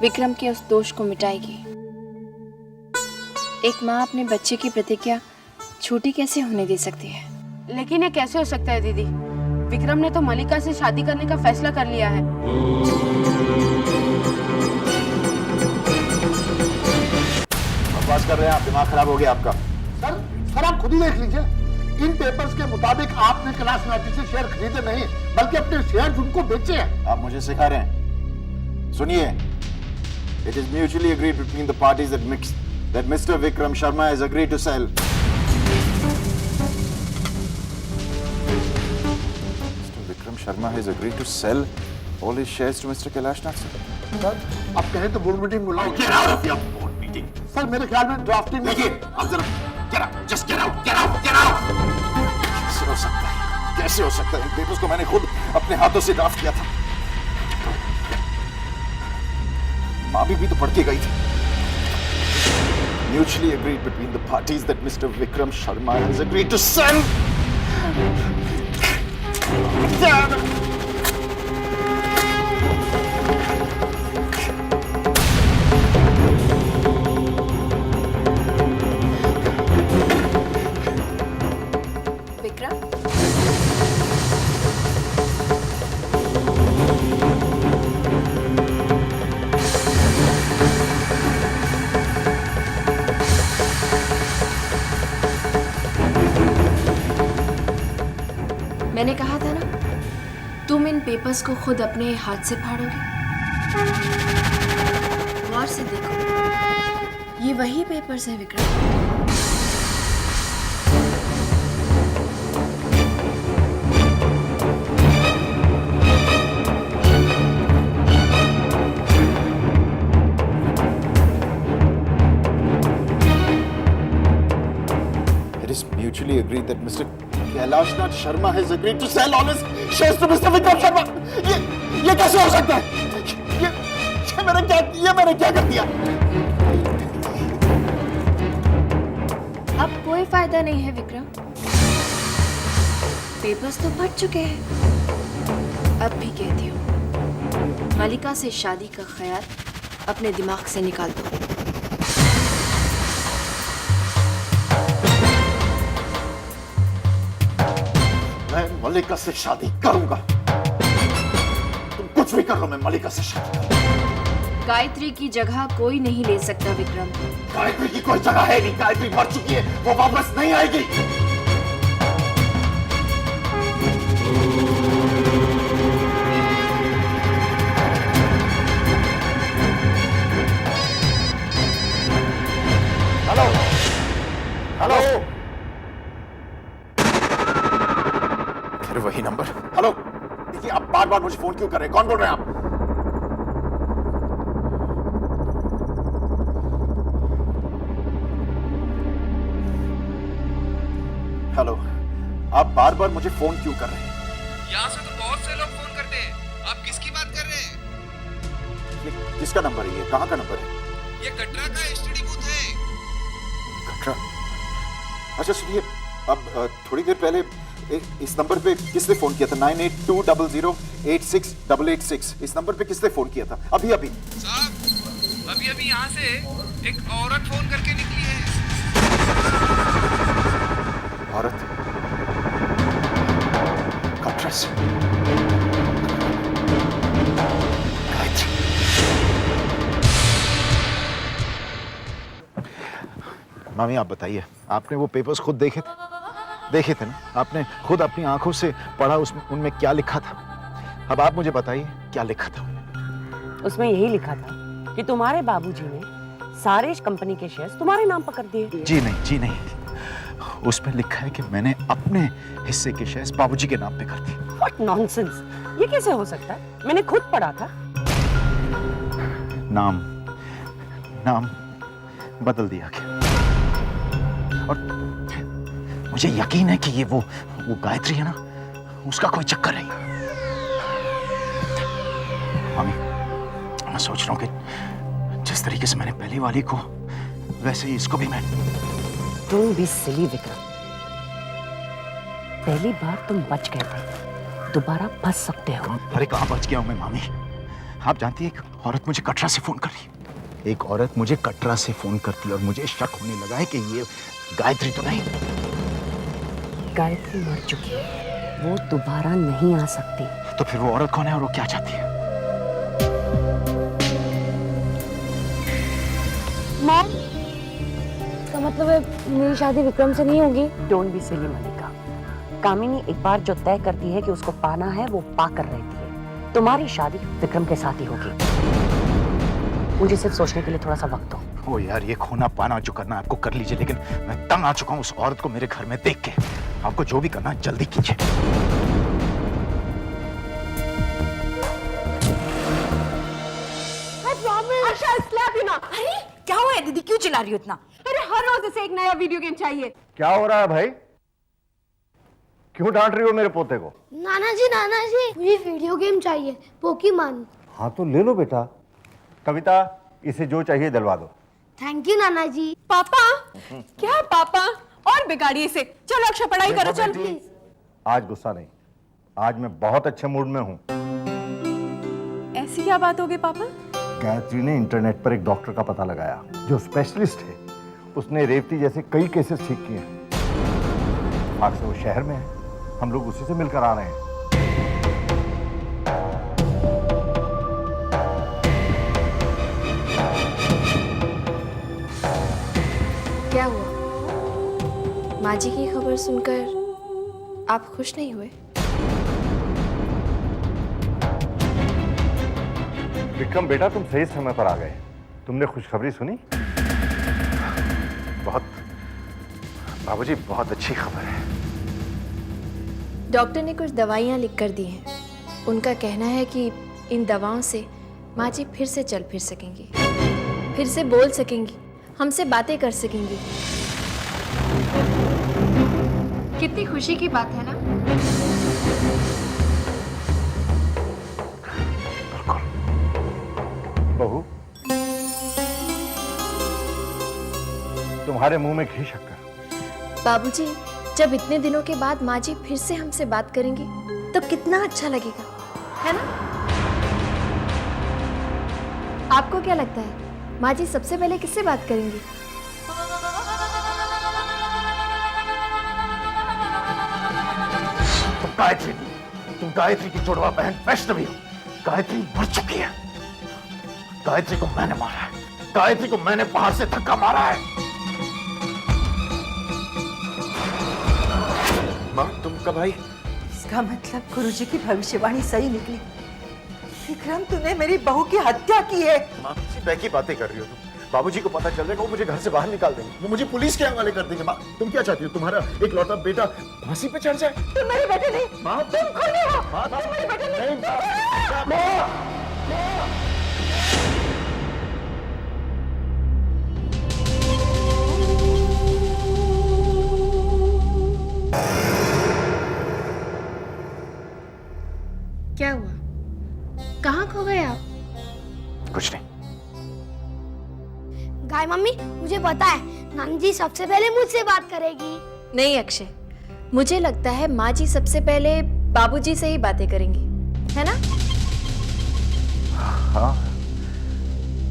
विक्रम के उस दोष को मिटाएगी। एक माँ अपने बच्चे की प्रतिज्ञा छोटी कैसे होने दे सकती है? लेकिन ये कैसे हो सकता है दीदी? विक्रम ने तो मलिका से शादी करने का फैसला कर लिया है। बकवास कर रहे हैं आप, दिमाग खराब हो गया आपका। सर आप खुद ही देख लीजिए, इन पेपर्स के मुताबिक आपने कैलाश नाटी से शेयर खरीदे नहीं बल्कि अपने शेयर उनको बेचे हैं। आप मुझे सिखा रहे हैं? सुनिए, it is mutually agreed between the parties that Mr. Vikram Sharma has agreed to sell. Mr. Vikram Sharma has agreed to sell all his shares to Mr. Kailash Nath. Sir आप कहें तो बोर्ड मीटिंग बुलाओ। Get out of your board meeting. Sir मेरे ख्याल में drafting देखिए, आप जरा get out, just get out, get out, get out. कैसे हो सकता है? कैसे हो सकता है? इन पेपर्स को मैंने खुद अपने हाथों से ड्राफ्ट किया था। माँ भी तो पढ़ के गई थी। Mutually agreed between the parties that Mr. Vikram Sharma has agreed to sell. Vikram, मैंने कहा था ना, तुम इन पेपर्स को खुद अपने हाथ से फाड़ोगे। गौर से देखो, ये वही पेपर्स हैं Vikram. It is mutually agreed that Mr. Kailash Nath Sharma has agreed to sell all his shares to Mr. Vikram Sharma. ये कैसे हो सकता है? ये मैंने क्या कर दिया? अब कोई फायदा नहीं है विक्रम, पेपर्स तो फट चुके हैं। अब भी कहती हूँ, मलिका से शादी का ख्याल अपने दिमाग से निकाल दो। मैं मलिका से शादी करूंगा। तुम कुछ भी कर लो, मैं मलिका से शादी करूंगा। गायत्री की जगह कोई नहीं ले सकता विक्रम। गायत्री की कोई जगह है नहीं, गायत्री मर चुकी है, वो वापस नहीं आएगी। हेलो हेलो, फिर वही नंबर। हेलो, देखिए आप बार बार मुझे फोन क्यों कर रहे हैं? कौन बोल रहे हैं आप? हेलो, आप बार बार मुझे फोन क्यों कर रहे हैं? यहाँ से तो बहुत से लोग फोन करते हैं, आप किसकी बात कर रहे हैं? ये किसका नंबर है? ये कहाँ का नंबर है? ये कटरा का एसटीडी बूथ है। कटरा? अच्छा सुनिए, अब थोड़ी देर पहले इस नंबर पे किसने फोन किया था? 9820086886। इस नंबर पे किसने फोन किया था? अभी अभी साहब, अभी अभी यहाँ से एक औरत फोन करके निकली है। औरत? कटरा से? गायत्री? मामी आप बताइए, आपने वो पेपर्स खुद देखे थे? देखे थे ना, आपने खुद अपनी आंखों से पढ़ा उसमें उनमें क्या लिखा था। अब आप मुझे बताइए क्या लिखा था। उसमें यही लिखा था कि तुम्हारे बाबूजी ने सारे कंपनी के शेयर्स तुम्हारे नाम पर कर दिए। जी नहीं, जी नहीं, उसमें लिखा है कि मैंने अपने हिस्से के शेयर्स बाबूजी के नाम पे कर दिए। What nonsense! ये कैसे हो सकता है? मैंने खुद पढ़ा था। नाम बदल दिया गया और मुझे यकीन है कि ये वो गायत्री है ना, उसका कोई चक्कर नहीं। मामी, मैं सोच रहा हूँ कि जिस तरीके से मैंने पहली वाली को, वैसे ही इसको भी मैं। Don't be silly, Vikram. पहली बार तुम बच गए थे, दोबारा फंस सकते हो। अरे कहाँ बच गया हूँ मैं मामी? आप जानती है, एक औरत मुझे कटरा से फोन कर रही है। एक औरत मुझे कटरा से फोन करती है और मुझे शक होने लगा है कि ये गायत्री तो नहीं। गायत्री मर चुकी है, वो दोबारा नहीं आ सकती। तो फिर वो औरत कौन है और वो क्या चाहती है? मॉम, इसका मतलब है मेरी शादी विक्रम से नहीं होगी? डोंट बी सिली मलिका। कामिनी एक बार जो तय करती है कि उसको पाना है, वो पाकर रहती है। तुम्हारी शादी विक्रम के साथ ही होगी। मुझे सिर्फ सोचने के लिए थोड़ा सा वक्त दो। ओ यार, ये खोना पाना जो करना आपको कर लीजिए, लेकिन मैं तंग आ चुका हूँ उस औरत को मेरे घर में देख के। आपको जो भी करना है जल्दी कीजिए। अरे क्या हुआ है दीदी, क्यों चिल्ला रही हो इतना? अरे हर रोज इसे एक नया वीडियो गेम चाहिए। क्या हो रहा है भाई? क्यों डांट रही हो मेरे पोते को? नाना जी मुझे वीडियो गेम चाहिए, पोकीमॉन। हाँ तो ले लो बेटा। कविता, इसे जो चाहिए दिलवा दो। थैंक यू नाना जी। पापा, क्या पापा? और बिगाड़िए इसे। चलो अक्षय, पढ़ाई करो, चल प्लीज। आज गुस्सा नहीं, आज मैं बहुत अच्छे मूड में हूँ। ऐसी क्या बात हो गई पापा? गायत्री ने इंटरनेट पर एक डॉक्टर का पता लगाया जो स्पेशलिस्ट है। उसने रेवती जैसे कई केसेस ठीक किए हैं। आज से वो शहर में है, हम लोग उसी से मिलकर आ रहे हैं। क्या हुआ? माँ जी की खबर सुनकर आप खुश नहीं हुए? विक्रम बेटा, तुम सही समय पर आ गए। तुमने खुशखबरी सुनी? बहुत, बाबूजी बहुत अच्छी खबर है। डॉक्टर ने कुछ दवाइयाँ लिख कर दी हैं। उनका कहना है कि इन दवाओं से माँ जी फिर से चल फिर सकेंगी, फिर से बोल सकेंगी, हमसे बातें कर सकेंगी। कितनी खुशी की बात है ना? बहू, तुम्हारे मुंह में घी शक्कर। बाबूजी, जब इतने दिनों के बाद माँ जी फिर से हमसे बात करेंगी तो कितना अच्छा लगेगा, है ना? आपको क्या लगता है माँ जी सबसे पहले किससे बात करेंगी? तुम गायत्री की जुड़वा बहन वैष्णवी हो। गायत्री मर चुकी है। गायत्री को मैंने मारा है। गायत्री को मैंने बाहर से धक्का मारा है। माँ, तुम कब आई? इसका मतलब गुरुजी की भविष्यवाणी सही निकली। विक्रम, तूने मेरी बहू की हत्या की है। माँ, किसी की बातें कर रही हो तुम? बाबूजी को पता चल जाएगा, वो मुझे घर से बाहर निकाल देंगे, वो मुझे पुलिस के हवाले कर देंगे। माँ, तुम क्या चाहती हो? तुम्हारा एक लौता बेटा फांसी पे चढ़ जाए? तुम मेरे बेटे नहीं। माँ, तुम खूनी हो। तुम मेरे बेटे नहीं। क्या हुआ? कहाँ खो गए आप? कुछ नहीं। गाय मम्मी, मुझे पता है नानी जी सबसे पहले मुझसे बात करेगी। नहीं अक्षय, मुझे लगता है माँ जी सबसे पहले बाबूजी से ही बातें करेंगी, है ना? हाँ,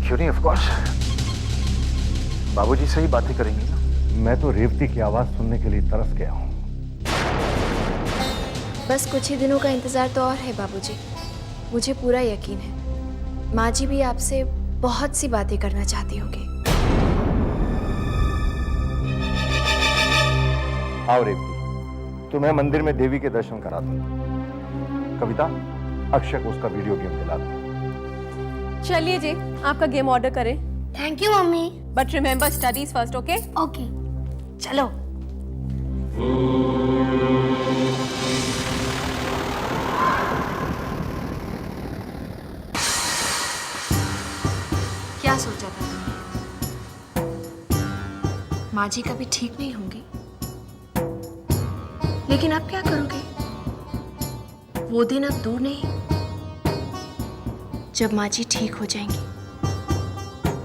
क्यों नहीं, ऑफ कोर्स बाबूजी से ही बातें करेंगी ना। मैं तो रेवती की आवाज सुनने के लिए तरस गया हूँ। बस कुछ ही दिनों का इंतजार तो और है बाबूजी। मुझे पूरा यकीन है माँ जी भी आपसे बहुत सी बातें करना चाहती होंगी। आओ रेवती, तुम्हें मंदिर में देवी के दर्शन करा दूंगा। कविता, अक्षय को उसका वीडियो गेम दिला दूंगा। चलिए जी, आपका गेम ऑर्डर करें। Thank you mummy. But remember studies first, okay? Okay चलो। क्या सोचा था तुमने? माँ जी कभी ठीक नहीं होंगी, लेकिन अब क्या करोगे? वो दिन अब दूर नहीं जब माँ जी ठीक हो जाएंगी,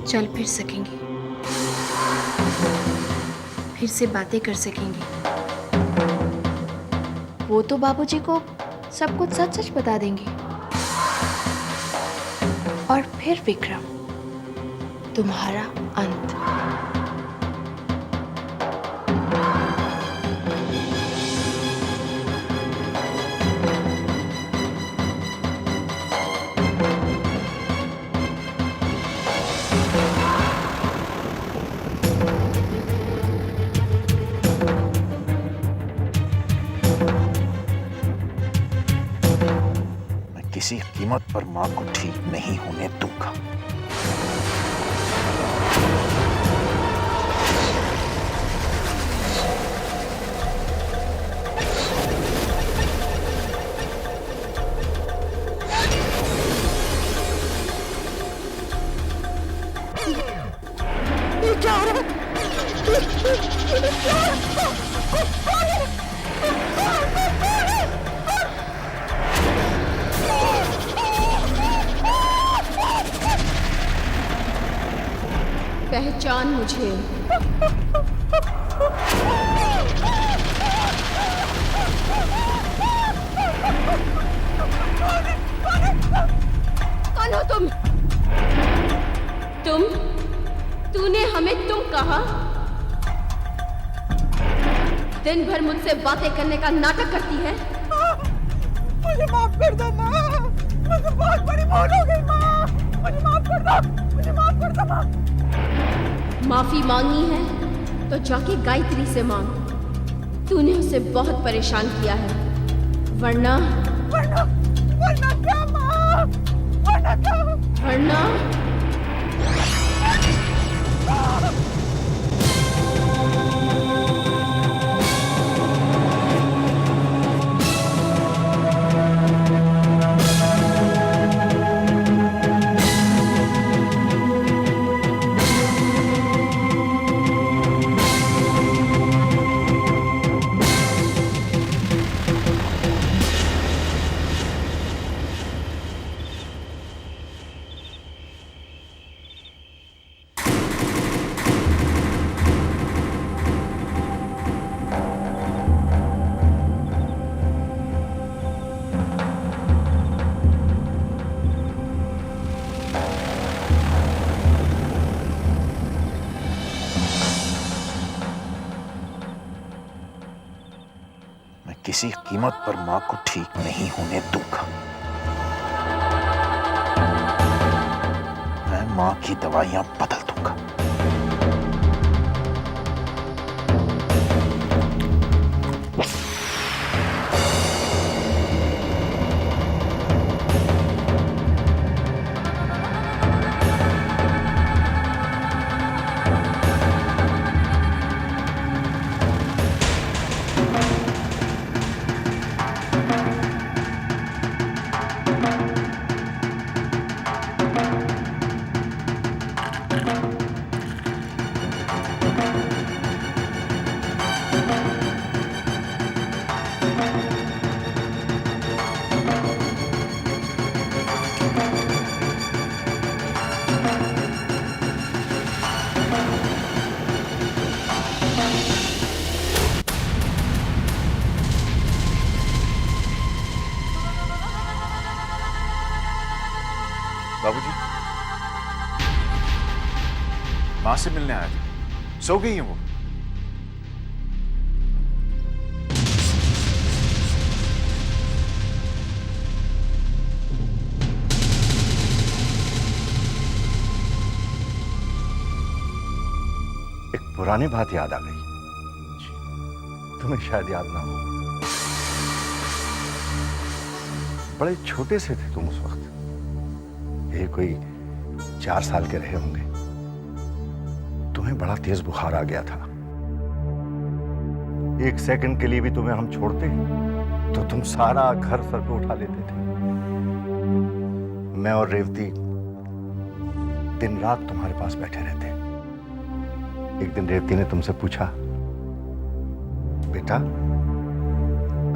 चल फिर सकेंगी, फिर से बातें कर सकेंगी। वो तो बाबूजी को सब कुछ सच सच बता देंगे। और फिर विक्रम, तुम्हारा अंत। मैं किसी कीमत पर मां को ठीक नहीं होने दूंगा। पहचान मुझे। कौन हो तुम? तूने हमें तुम कहा? दिन भर मुझसे बातें करने का नाटक करती है। मुझे माफ कर दो माँ, मुझे बहुत बड़ी भूल हो गई माँ, मुझे माफ कर दो, मुझे माफ कर दो माँ। माफी मांगनी है तो जाके गायत्री से मांग। तूने उसे बहुत परेशान किया है, वरना क्या माँ? वरना क्या? वरना किसी कीमत पर मां को ठीक नहीं होने दूंगा। मैं मां की दवाइयां बदल दूंगा। बाबूजी, मां से मिलने आया था। सो गई है वो? एक पुरानी बात याद आ गई, तुम्हें शायद याद ना हो। बड़े छोटे से थे तुम उस वक्त, ये कोई 4 साल के रहे होंगे। तुम्हें बड़ा तेज बुखार आ गया था। 1 सेकंड के लिए भी तुम्हें हम छोड़ते तो तुम सारा घर सर पे उठा लेते थे। मैं और रेवती दिन रात तुम्हारे पास बैठे रहते। एक दिन रेवती ने तुमसे पूछा, बेटा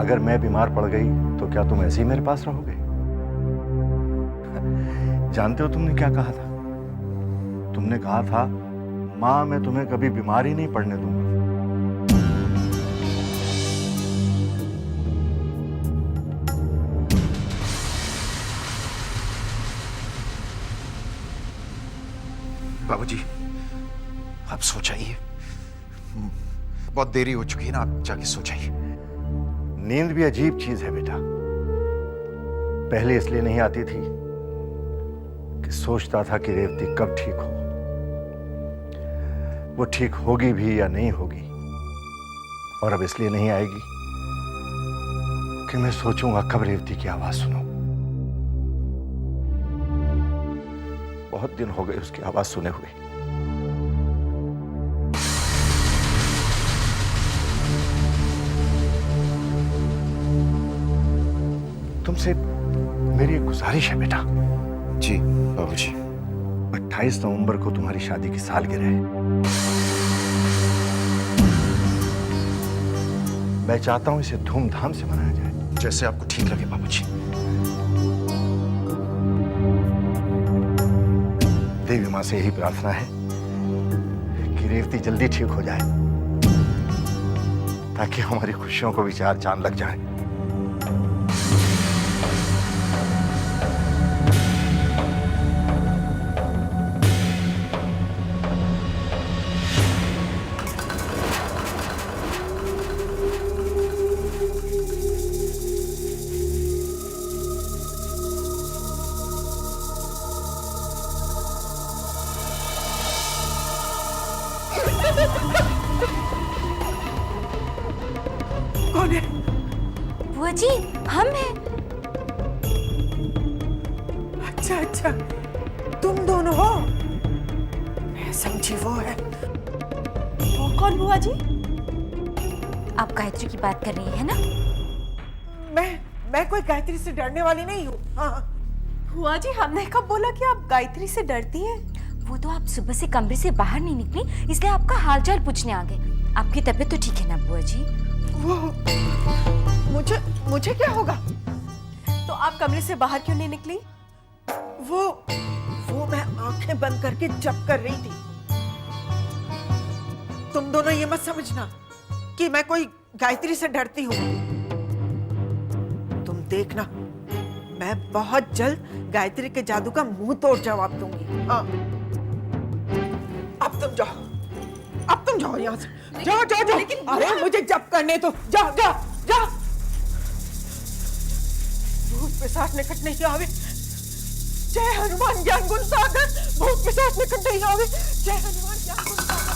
अगर मैं बीमार पड़ गई तो क्या तुम ऐसे ही मेरे पास रहोगे? जानते हो तुमने क्या कहा था? तुमने कहा था, मां मैं तुम्हें कभी बीमार ही नहीं पड़ने दूंगा। बाबूजी आप सो जाइए, बहुत देरी हो चुकी है ना, आप जाके सो जाइए। नींद भी अजीब चीज है बेटा। पहले इसलिए नहीं आती थी कि सोचता था कि रेवती कब ठीक हो, वो ठीक होगी भी या नहीं होगी। और अब इसलिए नहीं आएगी कि मैं सोचूंगा कब रेवती की आवाज सुनूं। बहुत दिन हो गए उसकी आवाज सुने हुए। तुमसे मेरी एक गुजारिश है बेटा। जी बाबूजी। 28 नवंबर को तुम्हारी शादी की सालगिरह है। मैं चाहता हूं इसे धूमधाम से मनाया जाए। जैसे आपको ठीक लगे बाबूजी। देवी मां से यही प्रार्थना है कि रेवती जल्दी ठीक हो जाए, ताकि हमारी खुशियों को भी 4 चांद लग जाए। कौन है? बुआ जी हम हैं। अच्छा अच्छा, तुम दोनों हो। मैं समझी वो है। वो कौन बुआ जी? आप गायत्री की बात कर रही है ना? मैं कोई गायत्री से डरने वाली नहीं हूँ। हाँ। बुआ जी हमने कब बोला कि आप गायत्री से डरती हैं? वो तो आप सुबह से कमरे से बाहर नहीं निकली, इसलिए आपका हालचाल पूछने आ गए। आपकी तबीयत तो ठीक है ना बुआ जी? वो मुझे क्या होगा? तो आप कमरे से बाहर क्यों नहीं निकली? वो मैं आंखें बंद करके जप कर रही थी। तुम दोनों ये मत समझना कि मैं कोई गायत्री से डरती हूँ। तुम देखना, मैं बहुत जल्द गायत्री के जादू का मुंह तोड़ जवाब दूंगी। हाँ। अब तुम जाओ यहाँ से। जाओ। अरे मुझे जप करने तो जा। भूत पिशाच निकट नहीं आवे। जय हनुमान ज्ञान गुण सागर। भूत पिशाच निकट नहीं आवे। जय हनुमान ज्ञान गुण सागर।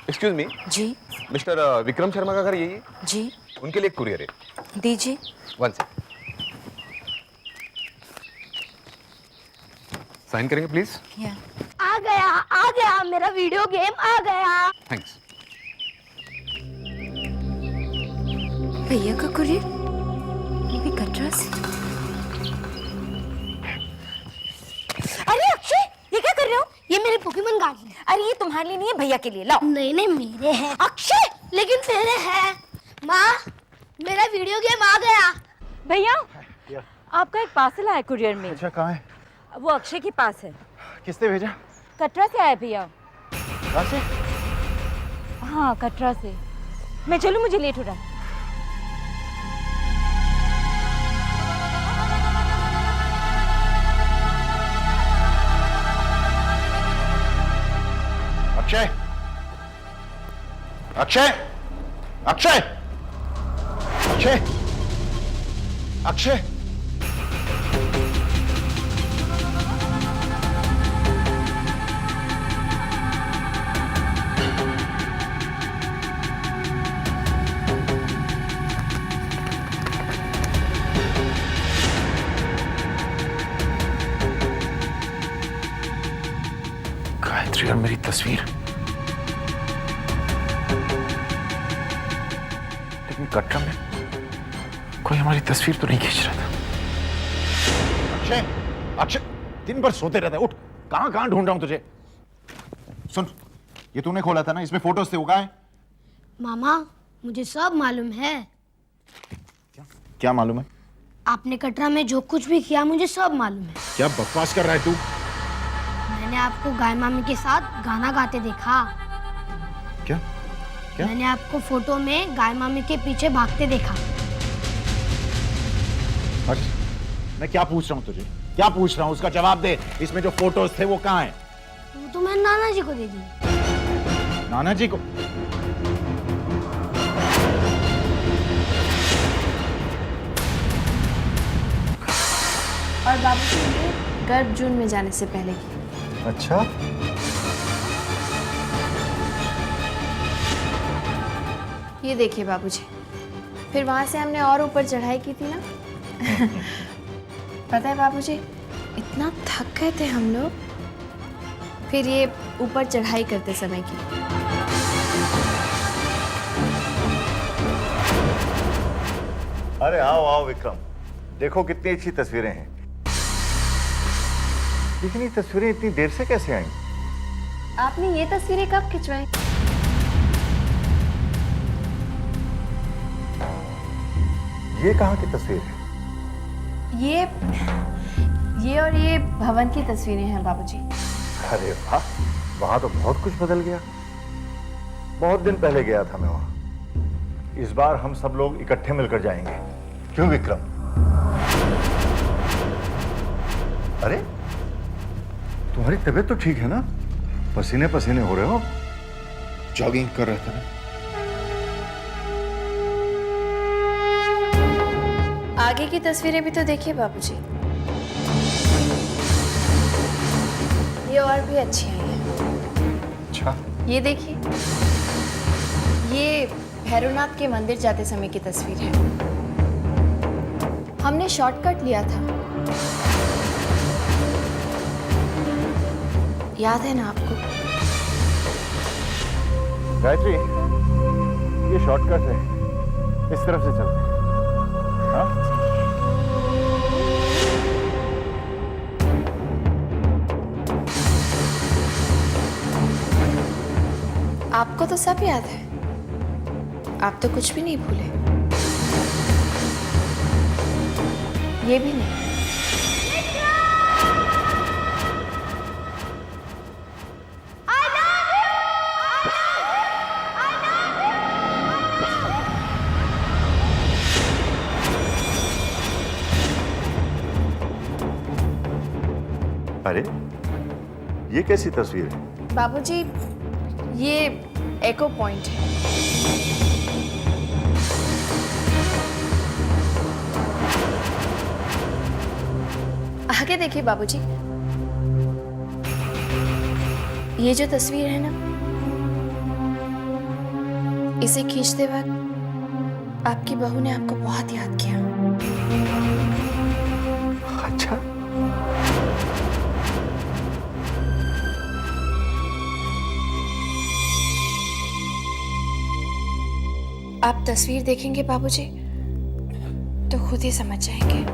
एक्सक्यूज मी जी मिस्टर विक्रम शर्मा का घर यही है? जी उनके लिए एक कुरियर है। दीजिए। 1 सेकंड। साइन करेंगे प्लीज। आ गया मेरा वीडियो गेम आ गया। थैंक्स। भैया का कुरियर, वो भी कटरा से। अरे अक्षय, ये क्या कर रहे हो? ये मेरे पोकेमोन कार्ड हैं। अरे ये तुम्हारे लिए नहीं है, भैया के लिए। लाओ। नहीं मेरे हैं। अक्षय लेकिन तेरे हैं। माँ मेरा वीडियो गेम आ गया। भैया आपका एक पार्सल आया कुरियर में। अच्छा कहाँ है? वो अक्षय के पास है। किसने भेजा? कटरा से आया भैया। कहाँ से? हाँ कटरा से। मैं चलूं, मुझे लेट हो रहा है। अक्षय, अक्षय, अक्षय, अक्षय, अक्षय। गायत्री और मेरी तस्वीर, लेकिन कटरा में कोई हमारी तस्वीर तो नहीं खींच रहा था। अक्षय, अक्षय, दिन भर सोते रहता है, उठ। कहां कहां ढूंढ रहा हूं तुझे। सुन, ये तूने खोला था ना, इसमें फोटोज थे, वो कहां है? मामा मुझे सब मालूम है। क्या मालूम है? आपने कटरा में जो कुछ भी किया मुझे सब मालूम है। क्या बकवास कर रहा है तू? मैंने आपको गाय मामी के साथ गाना गाते देखा। क्या? क्या? मैंने आपको फोटो में गाय मामी के पीछे भागते देखा। अच्छा, मैं क्या पूछ रहा हूँ तुझे? क्या पूछ रहा हूँ उसका जवाब दे। इसमें जो फोटोज थे वो कहाँ हैं? वो तो मैंने नाना जी को दे दी। नाना जी को? और बाबूजी ने गर्भ जून में जाने से पहले की। अच्छा, ये देखिए बाबूजी, फिर वहां से हमने और ऊपर चढ़ाई की थी ना। पता है बाबूजी, इतना थक गए थे हम लोग, फिर ये ऊपर चढ़ाई करते समय की। अरे आओ आओ विक्रम, देखो कितनी अच्छी तस्वीरें हैं। लेकिन ये तस्वीरें इतनी देर से कैसे आई? आपने ये तस्वीरें कब खिंचवाई? ये कहाँ की तस्वीर है? ये और ये भवन की तस्वीरें हैं बाबूजी। अरे वाह, वहां तो बहुत कुछ बदल गया। बहुत दिन पहले गया था मैं वहां। इस बार हम सब लोग इकट्ठे मिलकर जाएंगे, क्यों विक्रम? अरे तुम्हारी तबीयत तो ठीक है ना? पसीने पसीने हो रहे हो। जॉगिंग कर रहा था ना। आगे की तस्वीरें भी तो देखिए बाबूजी, ये और भी अच्छी आई हैं। अच्छा, ये देखिए, ये भैरवनाथ के मंदिर जाते समय की तस्वीर है। हमने शॉर्टकट लिया था, याद है ना आपको? गायत्री, ये शॉर्टकट है, इस तरफ से चलते हैं। हाँ? आपको तो सब याद है, आप तो कुछ भी नहीं भूले। ये भी नहीं। अरे ये कैसी तस्वीर है? बाबूजी, ये एको पॉइंट है। आगे देखिए बाबूजी, ये जो तस्वीर है ना, इसे खींचते वक्त आपकी बहू ने आपको बहुत याद किया। अच्छा, आप तस्वीर देखेंगे बाबूजी तो खुद ही समझ जाएंगे।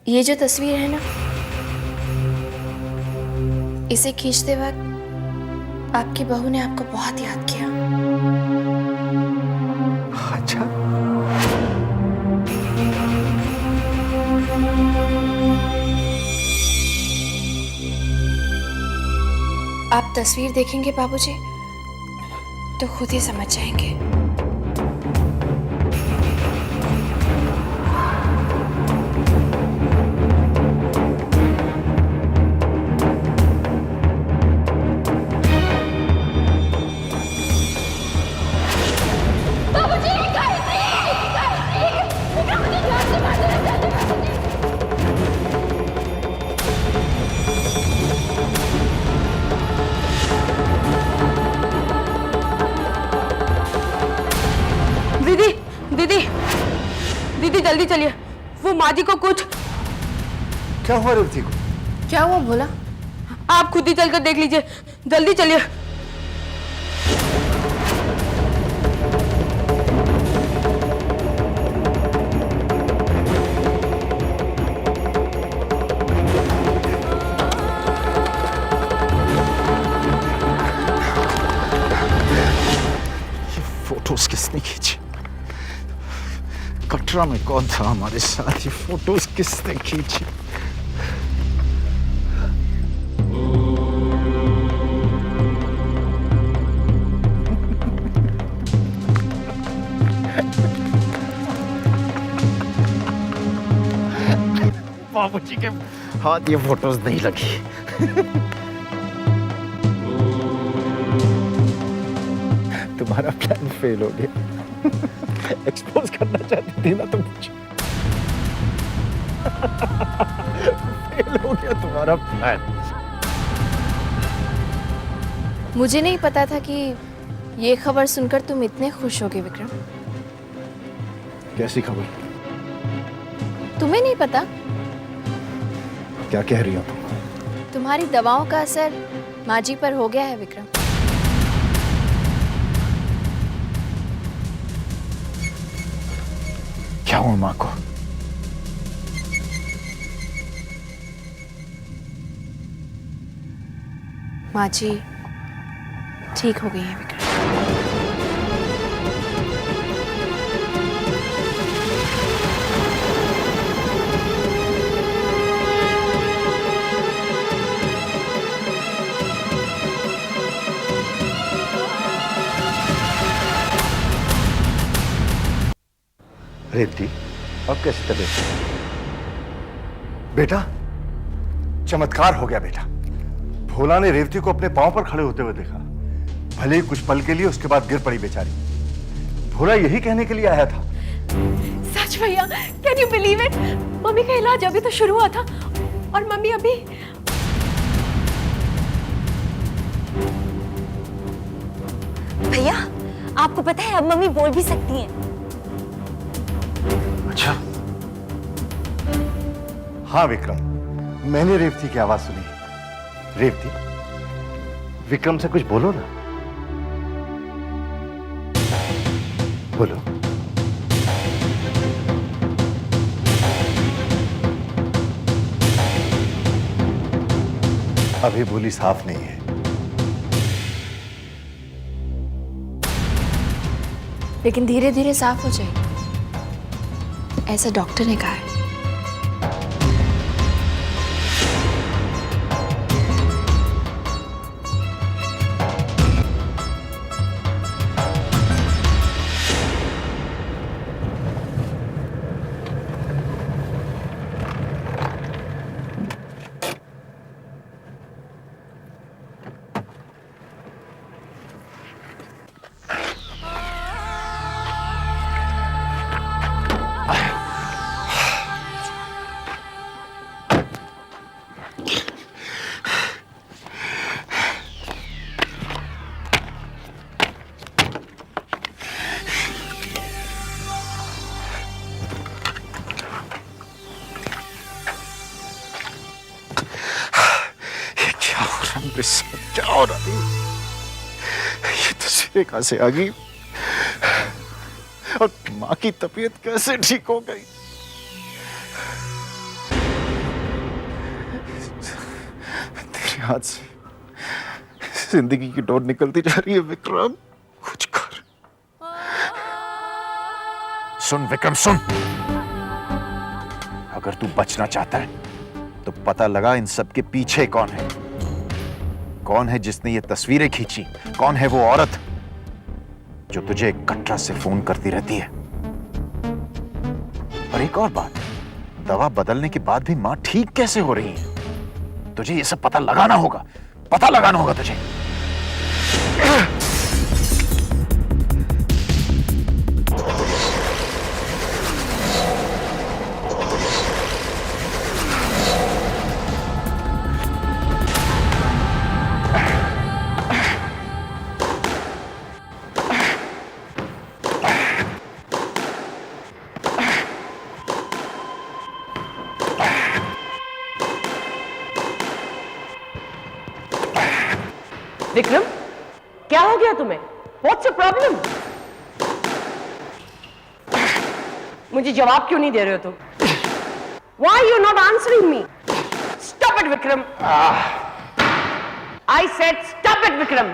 ये जो तस्वीर है ना, इसे खींचते वक्त आपकी बहू ने आपको बहुत याद किया। अच्छा। तस्वीर देखेंगे बाबूजी तो खुद ही समझ जाएंगे। दीदी दीदी दीदी जल्दी चलिए, वो माँ जी को कुछ। क्या हुआ रेवती को? क्या हुआ भोला? आप खुद ही चलकर देख लीजिए, जल्दी चलिए। फोटोज किसने खींची? कटरा में कौन था हमारे साथ? ये फोटोज किसने खींची? बाबूजी के हाथ ये फोटोज नहीं लगी। तुम्हारा प्लान फेल हो गया। एक्सपोज करना चाहती थी ना तुम मुझे। फेल हो गया तुम्हारा प्लान। मुझे नहीं पता था कि ये खबर सुनकर तुम इतने खुश होगे विक्रम। कैसी खबर? तुम्हें नहीं पता? क्या कह रही हो तुम? तुम्हारी दवाओं का असर माँ जी पर हो गया है विक्रम। क्या हुआ माँ को? माँ जी ठीक हो गई है विक्रम। रेवती, अब कैसी तबीयत? बेटा, चमत्कार हो गया बेटा। भोला ने रेवती को अपने पांव पर खड़े होते हुए देखा। भले ही कुछ पल के लिए, उसके बाद गिर पड़ी बेचारी। भोला यही कहने के लिए आया था। सच भैया, can you believe it? Mummy का इलाज अभी तो शुरू हुआ था और मम्मी अभी। भैया, आपको पता है अब मम्मी बोल भी सकती हैं। अच्छा। हाँ विक्रम, मैंने रेवती की आवाज सुनी। रेवती, विक्रम से कुछ बोलो ना। बोलो। अभी बोली साफ नहीं है। लेकिन धीरे धीरे साफ हो जाएगी, ऐसा डॉक्टर ने कहा है। क्या हो रहा है? ये तस्वीरें कहां से आ गई? और माँ की तबीयत कैसे ठीक हो गई? तेरे हाथ से जिंदगी की डोर निकलती जा रही है विक्रम। कुछ कर। सुन विक्रम, सुन। अगर तू बचना चाहता है तो पता लगा इन सब के पीछे कौन है। कौन है जिसने ये तस्वीरें खींची? कौन है वो औरत जो तुझे कटरा से फोन करती रहती है? और एक और बात, दवा बदलने के बाद भी मां ठीक कैसे हो रही है? तुझे ये सब पता लगाना होगा तुझे। विक्रम, क्या हो गया तुम्हें? What's your problem? मुझे जवाब क्यों नहीं दे रहे हो तुम? Why are you not answering me? Stop it, Vikram. I said stop it, Vikram.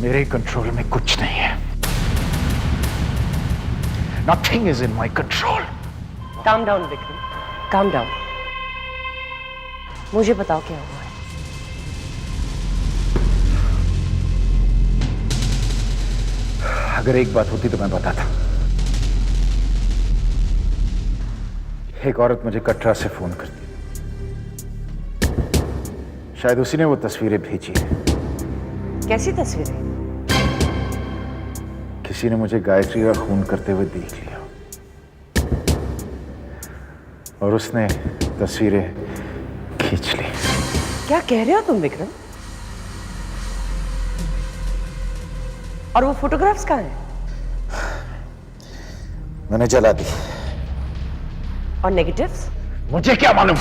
मेरे कंट्रोल में कुछ नहीं है। Nothing is in my control. Calm down, Vikram. Calm down. मुझे बताओ क्या हुआ है? अगर एक बात होती तो मैं बताता। एक औरत मुझे कटरा से फोन करती, शायद उसी ने वो तस्वीरें भेजी है। कैसी तस्वीरें? किसी ने मुझे गायत्री का खून करते हुए देख लिया और उसने तस्वीरें खींच ली। क्या कह रहे हो तुम, विक्रम? और वो फोटोग्राफ्स कहाँ हैं? मैंने जला दी। और नेगेटिव्स? मुझे क्या मालूम,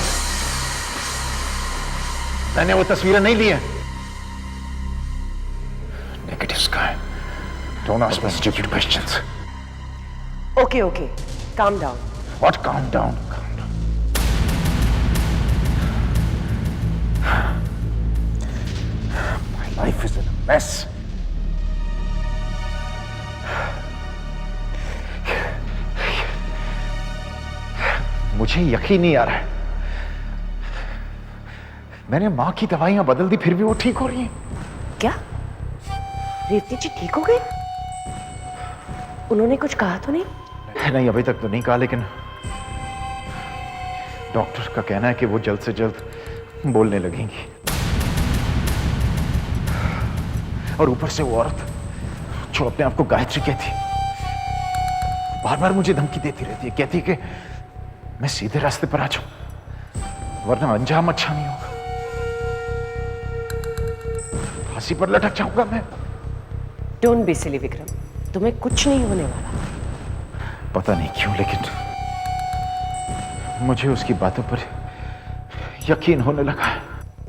मैंने वो तस्वीरें नहीं ली हैं। नेगेटिव्स कहाँ हैं? Don't ask me stupid questions. Okay, okay. Calm down. What calm down? My life is in a mess. मुझे यकीन नहीं आ रहा है। मैंने मां की दवाइयां बदल दी, फिर भी वो ठीक हो रही हैं। क्या रेवती जी ठीक हो गई? उन्होंने कुछ कहा तो नहीं? नहीं, अभी तक तो नहीं कहा, लेकिन डॉक्टर का कहना है कि वो जल्द से जल्द बोलने लगेंगी। और ऊपर से वो औरत जो अपने आप को गायत्री कहती, बार बार मुझे धमकी देती रहती है, कहती है कि मैं सीधे रास्ते पर आ जाऊं वरना अंजाम अच्छा नहीं होगा, फांसी पर लटक जाऊंगा मैं। डोंट बी सिली विक्रम, तुम्हें कुछ नहीं होने वाला। पता नहीं क्यों, लेकिन मुझे उसकी बातों पर यकीन होने लगा है।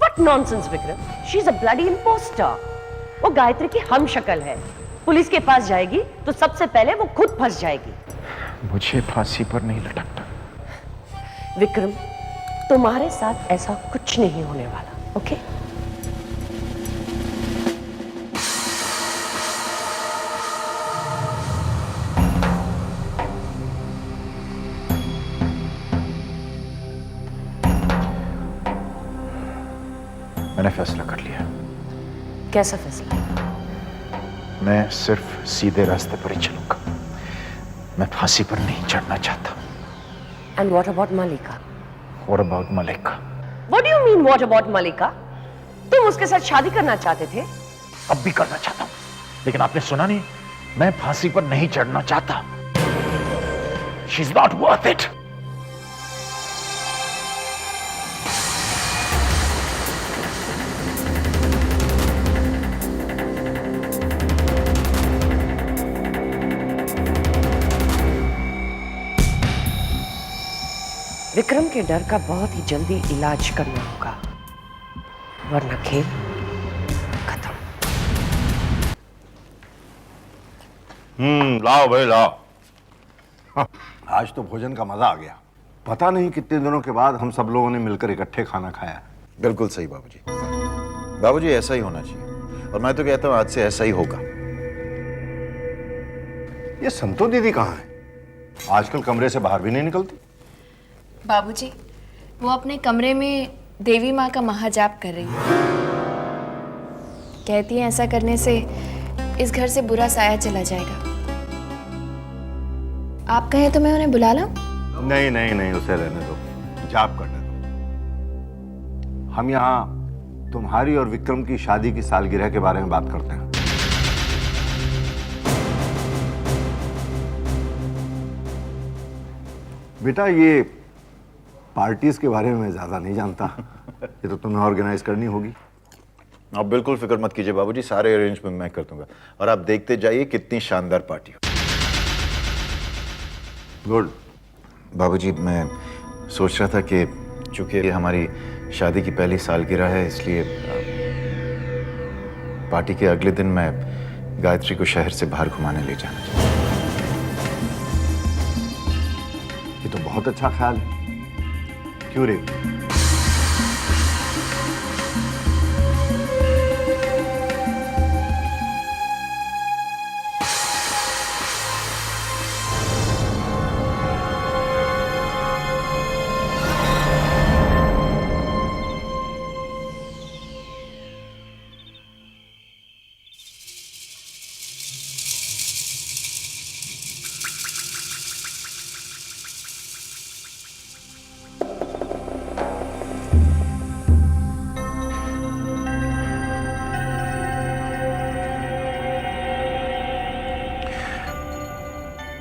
What nonsense, Vikram? She is a bloody imposter. वो गायत्री की हम शक्ल है। पुलिस के पास जाएगी तो सबसे पहले वो खुद फंस जाएगी। मुझे फांसी पर नहीं लटकना। विक्रम, तुम्हारे साथ ऐसा कुछ नहीं होने वाला, ओके? मैंने फैसला कर लिया। कैसा फैसला? मैं सिर्फ सीधे रास्ते पर ही चलूंगा। मैं फांसी पर नहीं चढ़ना चाहता। And what about Malika? What about Malika? What do you mean, what about Malika? तुम उसके साथ शादी करना चाहते थे? अब भी करना चाहता हूं, लेकिन आपने सुना नहीं, मैं फांसी पर नहीं चढ़ना चाहता। She's not worth it. Vikram के डर का बहुत ही जल्दी इलाज करना होगा, वरना खेल खत्म। लाओ भाई लाओ। हाँ, आज तो भोजन का मजा आ गया। पता नहीं कितने दिनों के बाद हम सब लोगों ने मिलकर इकट्ठे खाना खाया। बिल्कुल सही बाबूजी। बाबूजी, ऐसा ही होना चाहिए, और मैं तो कहता हूं आज से ऐसा ही होगा। ये संतो दीदी कहाँ है? आजकल कमरे से बाहर भी नहीं निकलती। बाबूजी, वो अपने कमरे में देवी माँ का महाजाप कर रही है। कहती है ऐसा करने से इस घर से बुरा साया चला जाएगा। आप कहें तो मैं उन्हें बुला लाऊं? नहीं नहीं नहीं, उसे रहने दो, जाप करने दो। हम यहाँ तुम्हारी और विक्रम की शादी की सालगिरह के बारे में बात करते हैं। बेटा, ये पार्टीज के बारे में मैं ज्यादा नहीं जानता। ये तो तुम्हें ऑर्गेनाइज करनी होगी। आप बिल्कुल फिक्र मत कीजिए बाबूजी, सारे अरेंजमेंट मैं कर दूंगा और आप देखते जाइए कितनी शानदार पार्टी हो। गुड। बाबूजी, मैं सोच रहा था कि चूंकि ये हमारी शादी की पहली सालगिरह है, इसलिए पार्टी के अगले दिन मैं गायत्री को शहर से बाहर घुमाने ले जाना चाहता हूं। ये तो बहुत अच्छा ख्याल है। क्यों रे?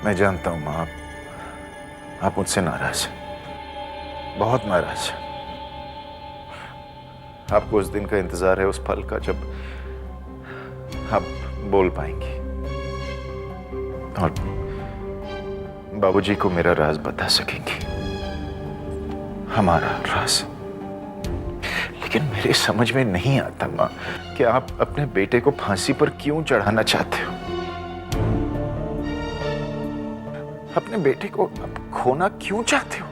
मैं जानता हूं मां, आप मुझसे नाराज हैं, बहुत नाराज हैं। आपको उस दिन का इंतजार है, उस पल का जब आप बोल पाएंगी और बाबूजी को मेरा राज बता सकेंगी, हमारा राज। लेकिन मेरे समझ में नहीं आता मां कि आप अपने बेटे को फांसी पर क्यों चढ़ाना चाहते हो। अपने बेटे को आप खोना क्यों चाहते हो?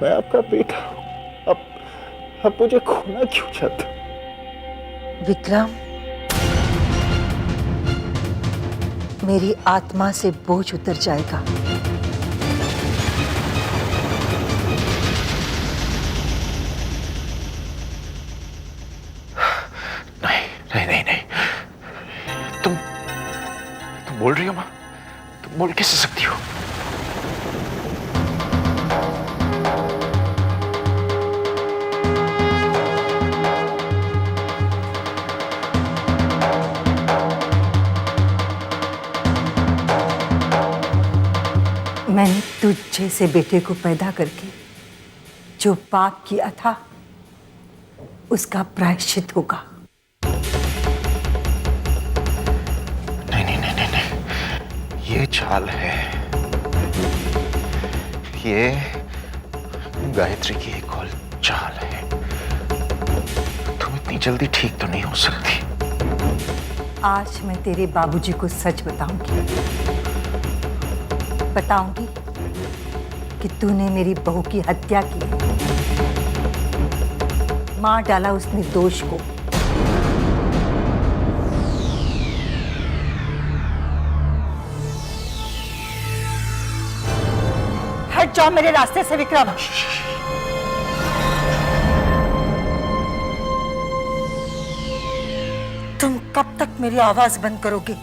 मैं आपका बेटा हूं, आप मुझे खोना क्यों चाहते हो? विक्रम, मेरी आत्मा से बोझ उतर जाएगा। नहीं, तुम बोल रही हो मां? तुम बोल कैसे सकती हो? मैंने तुझ जैसे बेटे को पैदा करके जो पाप किया था उसका प्रायश्चित होगा। ये चाल है, ये गायत्री की एक और चाल है। तुम इतनी जल्दी ठीक तो नहीं हो सकती। आज मैं तेरे बाबूजी को सच बताऊंगी कि तूने मेरी बहू की हत्या की। मार डाला उस निर्दोष को। हट जाओ मेरे रास्ते से विक्रम। तुम कब तक मेरी आवाज बंद करोगे?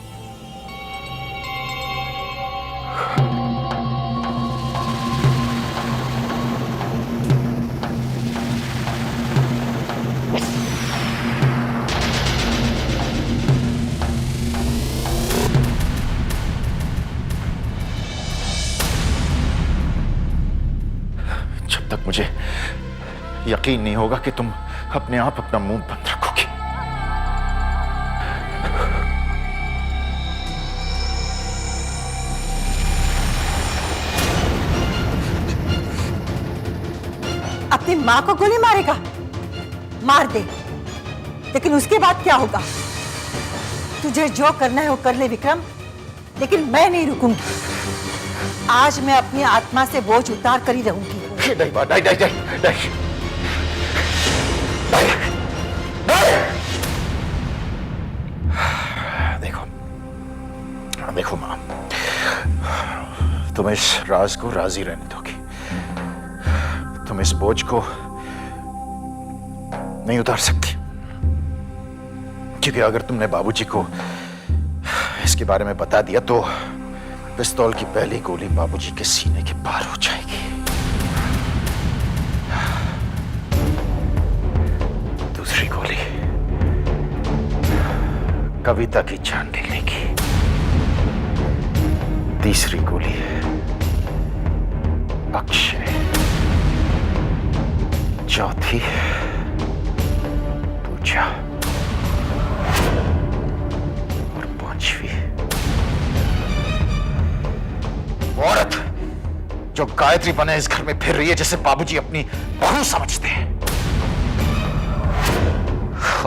मुझे यकीन नहीं होगा कि तुम अपने आप अपना मुंह बंद रखोगी। अपनी मां को गोली मारेगा? मार दे, लेकिन उसके बाद क्या होगा? तुझे जो करना है वो कर ले विक्रम, लेकिन मैं नहीं रुकूंगी। आज मैं अपनी आत्मा से बोझ उतार कर ही रहूंगी। नहीं मां, नहीं नहीं नहीं नहीं नहीं। देखो देखो मां, तुम इस राज को राजी रहने दोगी, तुम इस बोझ को नहीं उतार सकती, क्योंकि अगर तुमने बाबूजी को इसके बारे में बता दिया तो पिस्तौल की पहली गोली बाबूजी के सीने के पार हो जाएगी। दूसरी गोली कविता की जान ले लेगी, तीसरी गोली अक्षय, चौथी पूजा और पांचवी औरत जो गायत्री बने इस घर में फिर रही है जैसे बाबूजी अपनी बहू समझते हैं।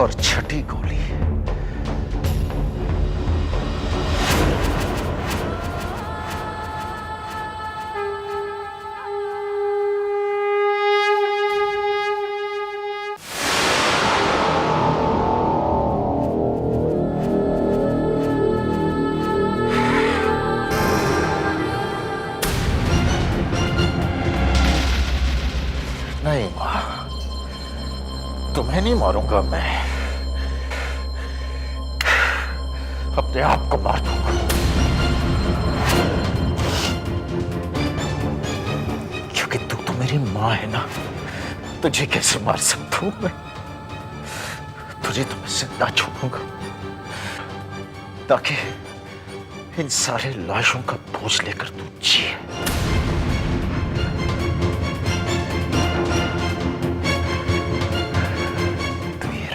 और छठी गोली नहीं मां, तुम्हें नहीं मारूंगा मैं, अपने आप को मार दूंगा, क्योंकि तू तो मेरी मां है ना, तुझे कैसे मार सकता हूं मैं? तुझे तो मैं जिंदा छोड़ूंगा ताकि इन सारे लाशों का बोझ लेकर तू जिए।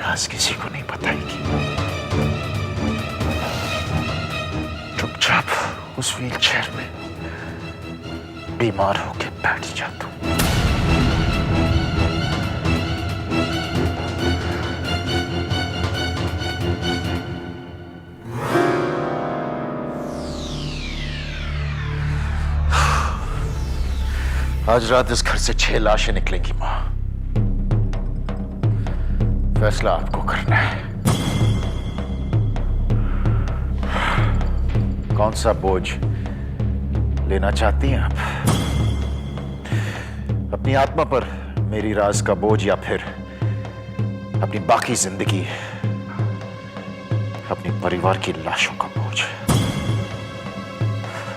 राज किसी को नहीं बताएगी, चुपचाप उस व्हील चेयर में बीमार होके बैठ जा तू। आज रात इस घर से 6 लाशें निकलेंगी मां, फैसला आपको करना है। कौन सा बोझ लेना चाहती हैं आप? अपनी आत्मा पर मेरी राज का बोझ या फिर अपनी बाकी जिंदगी अपने परिवार की लाशों का बोझ?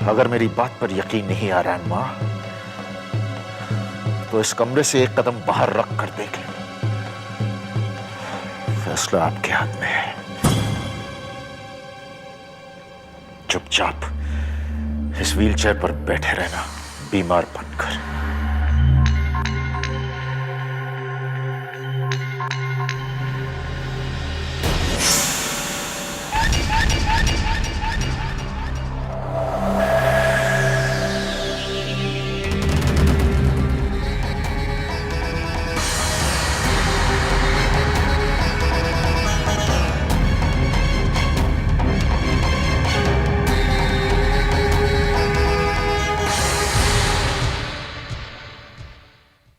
अगर मेरी बात पर यकीन नहीं आ रहा है मां, तो इस कमरे से एक कदम बाहर रख कर देख लें, फैसला आपके हाथ में है। चुपचाप इस व्हीलचेयर पर बैठे रहना बीमार बनकर।